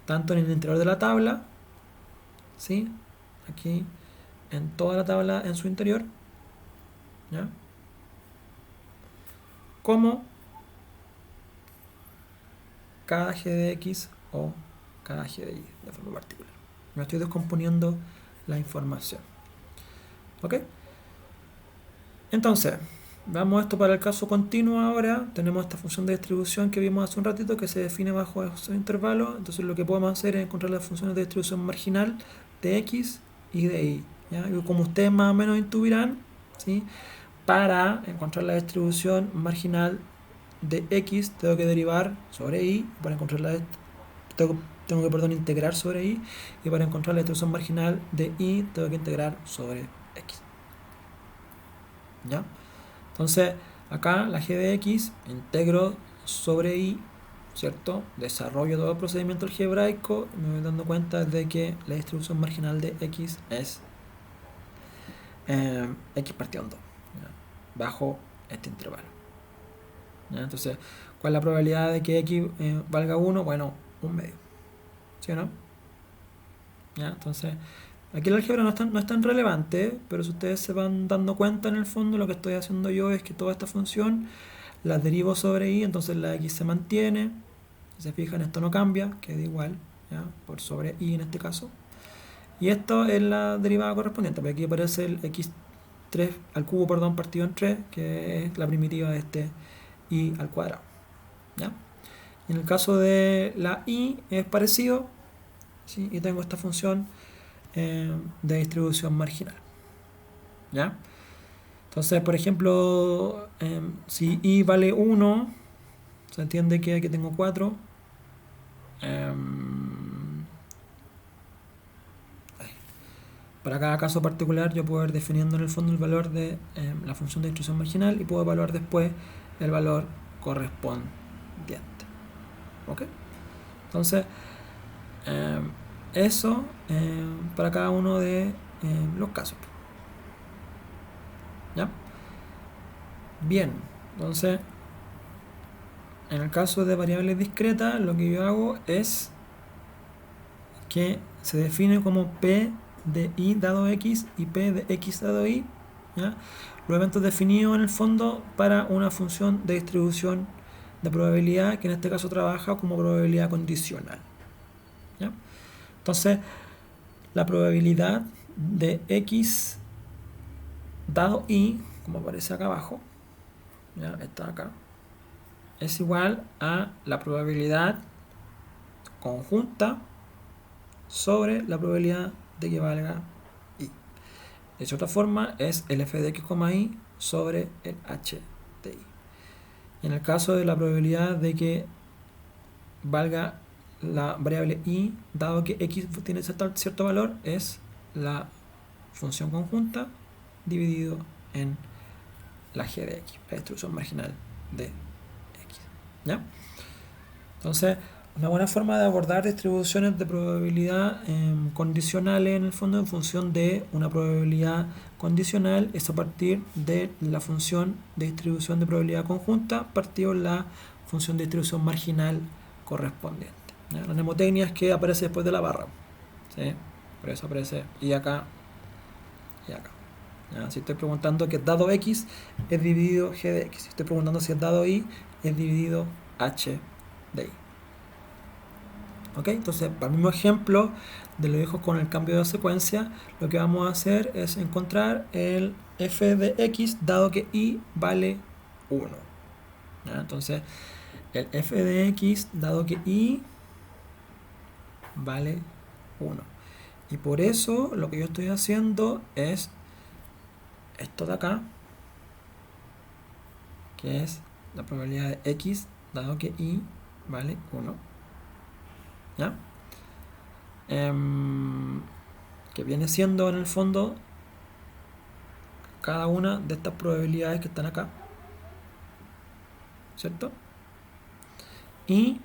Tanto en el interior de la tabla, ¿sí? Aquí en toda la tabla en su interior, ¿ya? Como cada g de x o cada g de y de forma particular. Me estoy descomponiendo la información. ¿Ok? Entonces, veamos esto para el caso continuo ahora. Tenemos esta función de distribución que vimos hace un ratito que se define bajo esos intervalos. Entonces lo que podemos hacer es encontrar las funciones de distribución marginal de x y de y. ¿Ya? Y como ustedes más o menos intuirán, ¿sí? Para encontrar la distribución marginal de x tengo que derivar sobre y. Para encontrar tengo que integrar sobre y. Y para encontrar la distribución marginal de y tengo que integrar sobre x. ¿Ya? Entonces, acá la g de x integro sobre y, ¿cierto? Desarrollo todo el procedimiento algebraico y me voy dando cuenta de que la distribución marginal de x es x partido en 2, ¿ya? Bajo este intervalo. ¿Ya? Entonces, ¿cuál es la probabilidad de que x valga 1? Bueno, 1/2. ¿Sí o no? ¿Ya? Entonces, Aquí el álgebra no es tan relevante, pero si ustedes se van dando cuenta en el fondo, lo que estoy haciendo yo es que toda esta función la derivo sobre y, entonces la x se mantiene. Si se fijan, esto no cambia, queda igual, ¿ya? Por sobre y en este caso. Y esto es la derivada correspondiente, porque aquí aparece el x3 al cubo, perdón, partido en 3, que es la primitiva de este y al cuadrado, ¿ya? Y en el caso de la y es parecido, ¿sí? Y tengo esta función de distribución marginal, ¿ya? Entonces, por ejemplo, si i vale 1, se entiende que aquí tengo 4. Para cada caso particular yo puedo ir definiendo en el fondo el valor de la función de distribución marginal y puedo evaluar después el valor correspondiente. ¿Ok? Entonces, eso para cada uno de los casos. ¿Ya? Bien, entonces, en el caso de variables discretas, lo que yo hago es que se define como P de y dado x y P de x dado y, ¿ya? Los eventos definidos en el fondo para una función de distribución de probabilidad que en este caso trabaja como probabilidad condicional, ¿ya? Entonces, la probabilidad de x dado y, como aparece acá abajo, ¿ya? Está acá, es igual a la probabilidad conjunta sobre la probabilidad de que valga y. De otra forma, es el f de x, y sobre el h de y. Y en el caso de la probabilidad de que valga la variable y, dado que x tiene cierto valor, es la función conjunta dividido en la g de x, la distribución marginal de x, ¿ya? Entonces, una buena forma de abordar distribuciones de probabilidad condicionales en el fondo en función de una probabilidad condicional es a partir de la función de distribución de probabilidad conjunta partido la función de distribución marginal correspondiente, ¿ya? La mnemotecnia es que aparece después de la barra, ¿sí? Por eso aparece y acá y acá, ¿ya? Si estoy preguntando que dado x es dividido g de x, si estoy preguntando si es dado y es dividido h de y. ¿Ok? Entonces, para el mismo ejemplo de los hijos con el cambio de secuencia, lo que vamos a hacer es encontrar el f de x dado que y vale 1. ¿Ya? Entonces, el f de x dado que y vale 1. Y por eso lo que yo estoy haciendo es esto de acá, que es la probabilidad de x dado que y vale 1. ¿Ya? Que viene siendo en el fondo cada una de estas probabilidades que están acá, ¿cierto? Y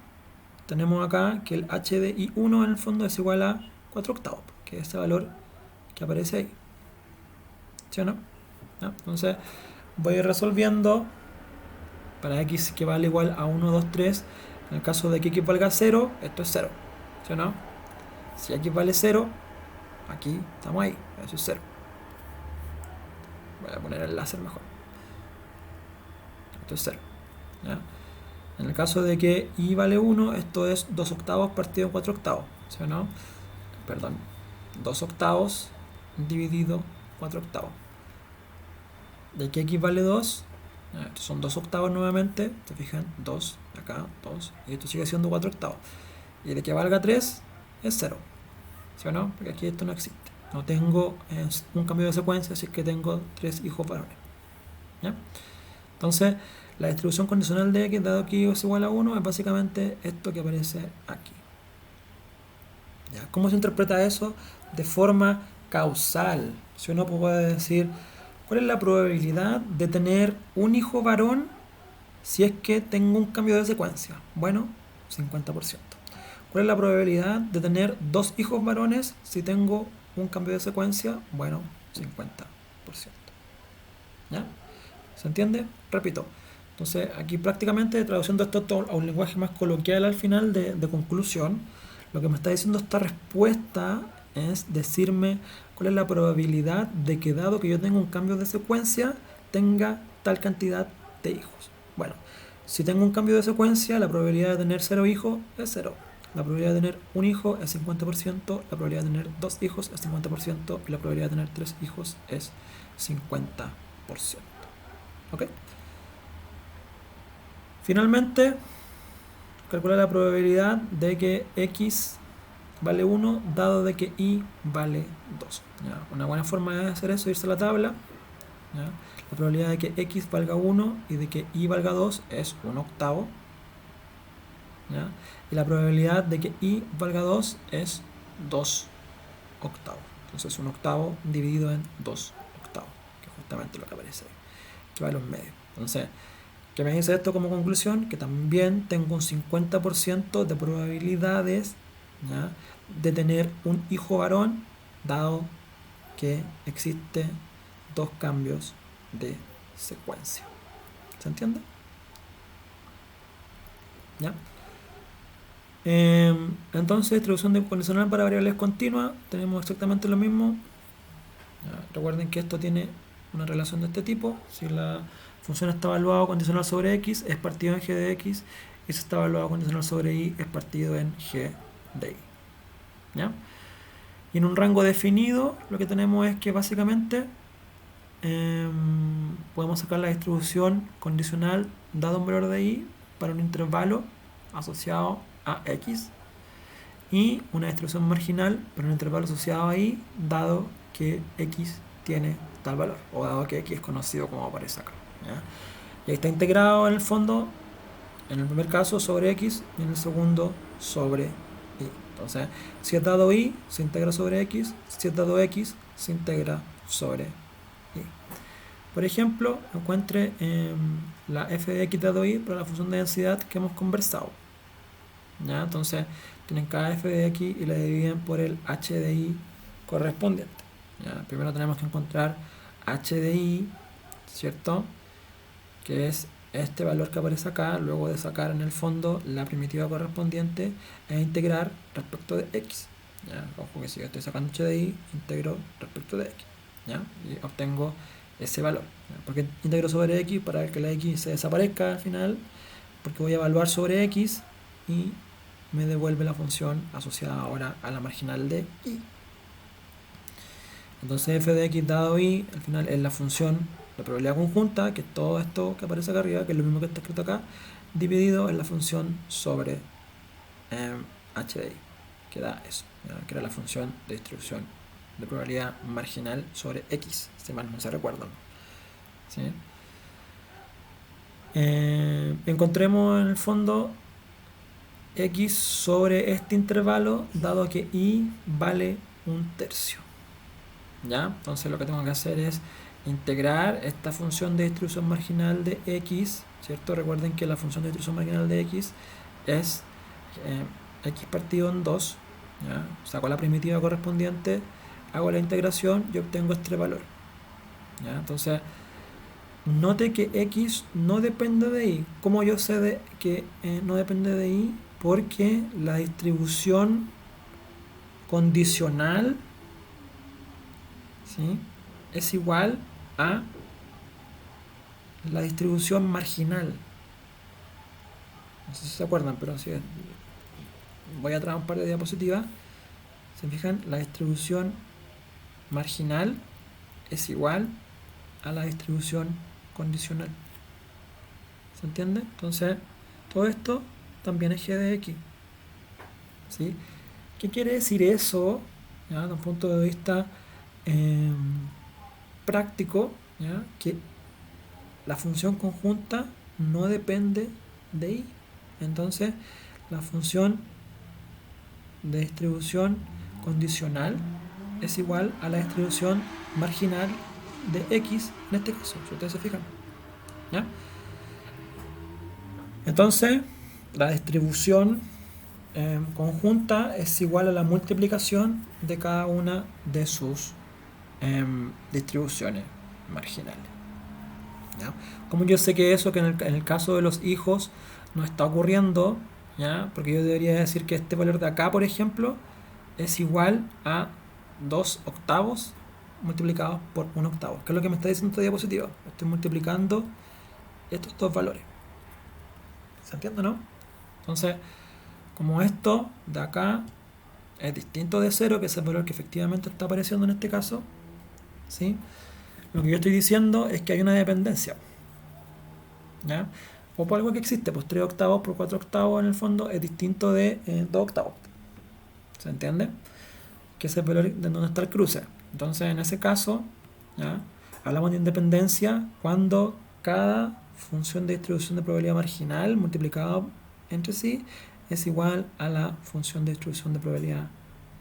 tenemos acá que el h de i1 en el fondo es igual a 4 octavos, que es ese valor que aparece ahí, ¿sí o no? ¿Ya? Entonces voy a ir resolviendo para x que vale igual a 1, 2, 3. En el caso de que x valga 0, esto es 0, ¿sí o no? Si x vale 0, aquí estamos ahí, eso es 0. Voy a poner el láser mejor. Esto es 0, ¿ya? En el caso de que y vale 1, esto es 2 octavos partido en 4 octavos, ¿sí o no? Perdón, 2 octavos dividido 4 octavos. De que x vale 2, estos son 2 octavos nuevamente, se fijan, 2, acá, 2, y esto sigue siendo 4 octavos. Y de que valga 3, es 0, ¿sí o no? Porque aquí esto no existe. No tengo un cambio de secuencia, así que tengo 3 hijos varones, ¿ya? Entonces, la distribución condicional de x dado que y es igual a 1 es básicamente esto que aparece aquí, ¿ya? ¿Cómo se interpreta eso? De forma causal. Si uno puede decir, ¿cuál es la probabilidad de tener un hijo varón si es que tengo un cambio de secuencia? Bueno, 50%. ¿Cuál es la probabilidad de tener 2 hijos varones si tengo un cambio de secuencia? Bueno, 50%. ¿Ya? ¿Se entiende? Repito. Entonces, aquí prácticamente traduciendo esto a un lenguaje más coloquial al final de conclusión, lo que me está diciendo esta respuesta es decirme cuál es la probabilidad de que, dado que yo tengo un cambio de secuencia, tenga tal cantidad de hijos. Bueno, si tengo un cambio de secuencia, la probabilidad de tener 0 hijos es 0. La probabilidad de tener un hijo es 50%, la probabilidad de tener 2 hijos es 50% y la probabilidad de tener 3 hijos es 50%. ¿Ok? Finalmente, calcular la probabilidad de que x vale 1 dado de que y vale 2. ¿Ya? Una buena forma de hacer eso es irse a la tabla. ¿Ya? La probabilidad de que x valga 1 y de que y valga 2 es 1/8. ¿Ya? Y la probabilidad de que y valga 2 es 2/8. Entonces 1/8 dividido en 2/8, que es justamente lo que aparece ahí, que va a los medios. Entonces, ¿qué me dice esto como conclusión? Que también tengo un 50% de probabilidades, ¿ya?, de tener un hijo varón, dado que existen 2 cambios de secuencia. ¿Se entiende? ¿Ya? Entonces, distribución condicional para variables continuas, tenemos exactamente lo mismo. ¿Ya? Recuerden que esto tiene una relación de este tipo. Si la función está evaluada condicional sobre x, es partido en g de x, y si está evaluado condicional sobre y, es partido en g de y. ¿Ya? Y en un rango definido, lo que tenemos es que básicamente podemos sacar la distribución condicional dado un valor de y para un intervalo asociado a x, y una distribución marginal para un intervalo asociado a y dado que x tiene tal valor, o dado que x es conocido como aparece acá. ¿Ya? Y ahí está integrado en el fondo, en el primer caso sobre x y en el segundo sobre y. Entonces, si es dado y, se integra sobre x; si es dado x, se integra sobre y. Por ejemplo, encuentre la f de x dado y para la función de densidad que hemos conversado. ¿Ya? Entonces, tienen cada f de x y la dividen por el h de y correspondiente. ¿Ya? Primero tenemos que encontrar h de y, ¿cierto?, que es este valor que aparece acá, luego de sacar en el fondo la primitiva correspondiente e integrar respecto de x. ¿Ya? Ojo que si yo estoy sacando h de y, integro respecto de x. ¿Ya? Y obtengo ese valor. ¿Ya? ¿Por qué integro sobre x? Para que la x se desaparezca al final, porque voy a evaluar sobre x y me devuelve la función asociada ahora a la marginal de y. Entonces f de x dado y al final es la función, la probabilidad conjunta, que es todo esto que aparece acá arriba, que es lo mismo que está escrito acá, dividido en la función sobre h de y, que da eso, ¿ya? Que era la función de distribución de probabilidad marginal sobre x, si mal no se recuerdan. ¿Sí? Encontremos en el fondo x sobre este intervalo, dado que y vale 1/3. ¿Ya? Entonces lo que tengo que hacer es integrar esta función de distribución marginal de x, ¿cierto? Recuerden que la función de distribución marginal de x es x partido en 2. ¿Ya? Saco la primitiva correspondiente, hago la integración y obtengo este valor. ¿Ya? Entonces, note que x no depende de y. ¿Cómo yo sé que no depende de y? Porque la distribución condicional, ¿sí?, es igual a la distribución marginal. No sé si se acuerdan, pero sí, voy a traer un par de diapositivas. ¿Se fijan? La distribución marginal es igual a la distribución condicional. ¿Se entiende? Entonces, todo esto también es g de x. ¿Sí? ¿Qué quiere decir eso? ¿Ya? Desde un punto de vista práctico, ¿ya? Que la función conjunta no depende de y. Entonces, la función de distribución condicional es igual a la distribución marginal de x en este caso, si ustedes se fijan. ¿Ya? Entonces, la distribución conjunta es igual a la multiplicación de cada una de sus distribuciones marginales. ¿Ya? Como yo sé que eso, que en el caso de los hijos no está ocurriendo, ¿ya? Porque yo debería decir que este valor de acá, por ejemplo, es igual a 2 octavos multiplicados por 1 octavo. ¿Qué es lo que me está diciendo esta diapositiva? Estoy multiplicando estos dos valores. ¿Se entiende, no? Entonces, como esto de acá es distinto de 0, que es el valor que efectivamente está apareciendo en este caso, ¿sí? Lo que yo estoy diciendo es que hay una dependencia, ¿ya? O por algo que existe, pues 3 octavos por 4 octavos en el fondo es distinto de 2 octavos. ¿Se entiende? Que es el valor de donde está el cruce. Entonces, en ese caso, ¿ya? Hablamos de independencia cuando cada función de distribución de probabilidad marginal multiplicada entre sí es igual a la función de distribución de probabilidad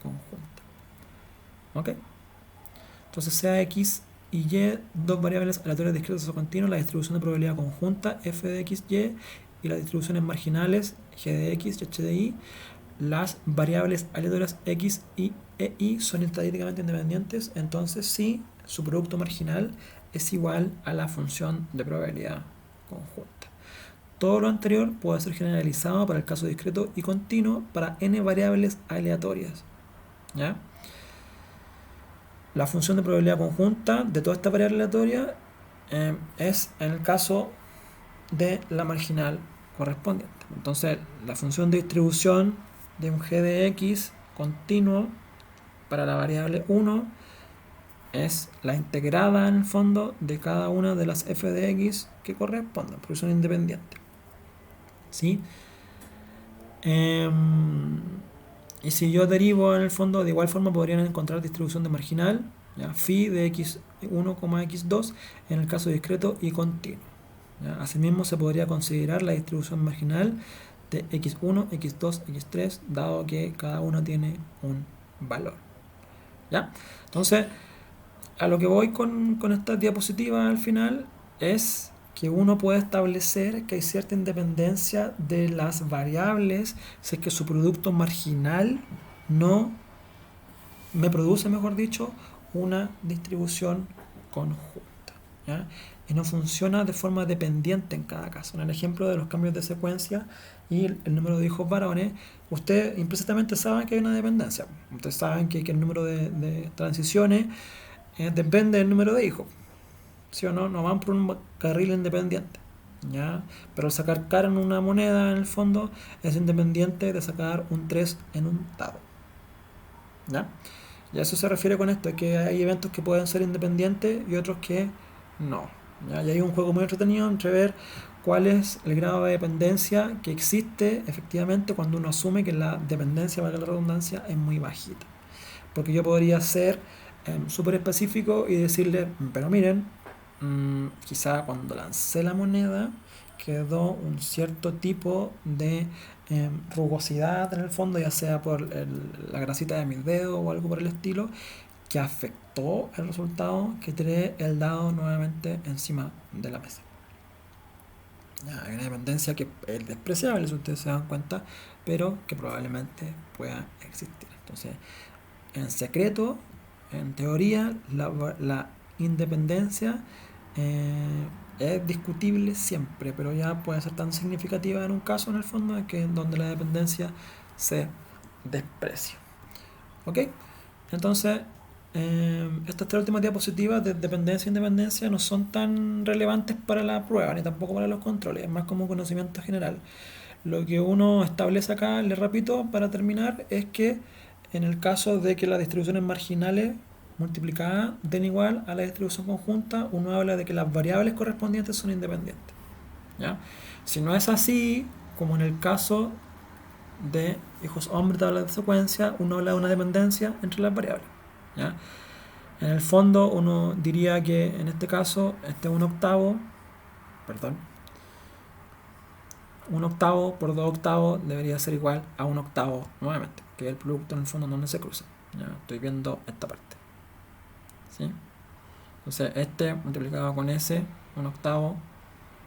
conjunta. ¿Ok? Entonces, sea x y y, dos variables aleatorias discretas o continuas, la distribución de probabilidad conjunta f de x, y las distribuciones marginales g de x y h de y, las variables aleatorias x y e y son estadísticamente independientes, entonces sí, su producto marginal es igual a la función de probabilidad conjunta. Todo lo anterior puede ser generalizado para el caso discreto y continuo para n variables aleatorias, ¿ya? La función de probabilidad conjunta de toda esta variable aleatoria es en el caso de la marginal correspondiente. Entonces, la función de distribución de un g de x continuo para la variable 1 es la integrada en el fondo de cada una de las f de x que correspondan, porque son independientes. ¿Sí? Y si yo derivo en el fondo, de igual forma podrían encontrar distribución de marginal, ¿ya? Phi de x1, x2 en el caso discreto y continuo, ¿ya? Asimismo se podría considerar la distribución marginal de x1, x2, x3, dado que cada uno tiene un valor, ¿ya? Entonces, a lo que voy con esta diapositiva al final es que uno puede establecer que hay cierta independencia de las variables si es que su producto marginal no me produce, mejor dicho, una distribución conjunta, ¿ya? Y no funciona de forma dependiente en cada caso. En el ejemplo de los cambios de secuencia y el número de hijos varones, ustedes implícitamente saben que hay una dependencia. Ustedes saben que el número de transiciones depende del número de hijos. ¿Sí o no? No van por un carril independiente, ¿ya? Pero sacar cara en una moneda, en el fondo, es independiente de sacar un 3 en un dado, ¿ya? Y a eso se refiere con esto, que hay eventos que pueden ser independientes y otros que no, ¿ya? Y hay un juego muy entretenido entre ver cuál es el grado de dependencia que existe efectivamente cuando uno asume que la dependencia, valga la redundancia, es muy bajita. Porque yo podría ser súper específico y decirle, pero miren, quizá cuando lancé la moneda quedó un cierto tipo de rugosidad en el fondo, ya sea por la grasita de mis dedos o algo por el estilo, que afectó el resultado que tiré el dado nuevamente encima de la mesa. Ya, hay una dependencia que es despreciable, si ustedes se dan cuenta, pero que probablemente pueda existir. Entonces, en secreto, en teoría, la independencia es discutible siempre, pero ya puede ser tan significativa en un caso, en el fondo, que donde la dependencia se desprecia. ¿Ok? Entonces, estas tres últimas diapositivas de dependencia e independencia no son tan relevantes para la prueba, ni tampoco para los controles, es más como conocimiento general. Lo que uno establece acá, le repito, para terminar, es que en el caso de que las distribuciones marginales multiplicadas den igual a la distribución conjunta, uno habla de que las variables correspondientes son independientes, ¿ya? Si no es así, como en el caso de hijos hombres de tabla de secuencia, uno habla de una dependencia entre las variables, ¿ya? En el fondo uno diría que en este caso un octavo por 2 octavos debería ser igual a 1 octavo nuevamente, que es el producto en el fondo donde se cruza, ¿ya? Estoy viendo esta parte, ¿sí? Entonces multiplicado con ese, 1 octavo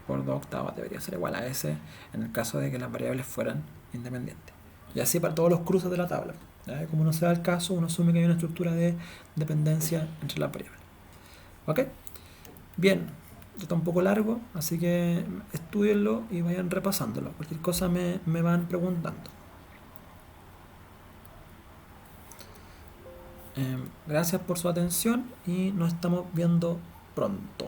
por 2 octavos debería ser igual a ese en el caso de que las variables fueran independientes. Y así para todos los cruces de la tabla, ¿ya? Como no se da el caso, uno asume que hay una estructura de dependencia entre las variables. ¿Ok? Bien, esto está un poco largo, así que estudienlo y vayan repasándolo. Cualquier cosa me van preguntando. Gracias por su atención y nos estamos viendo pronto.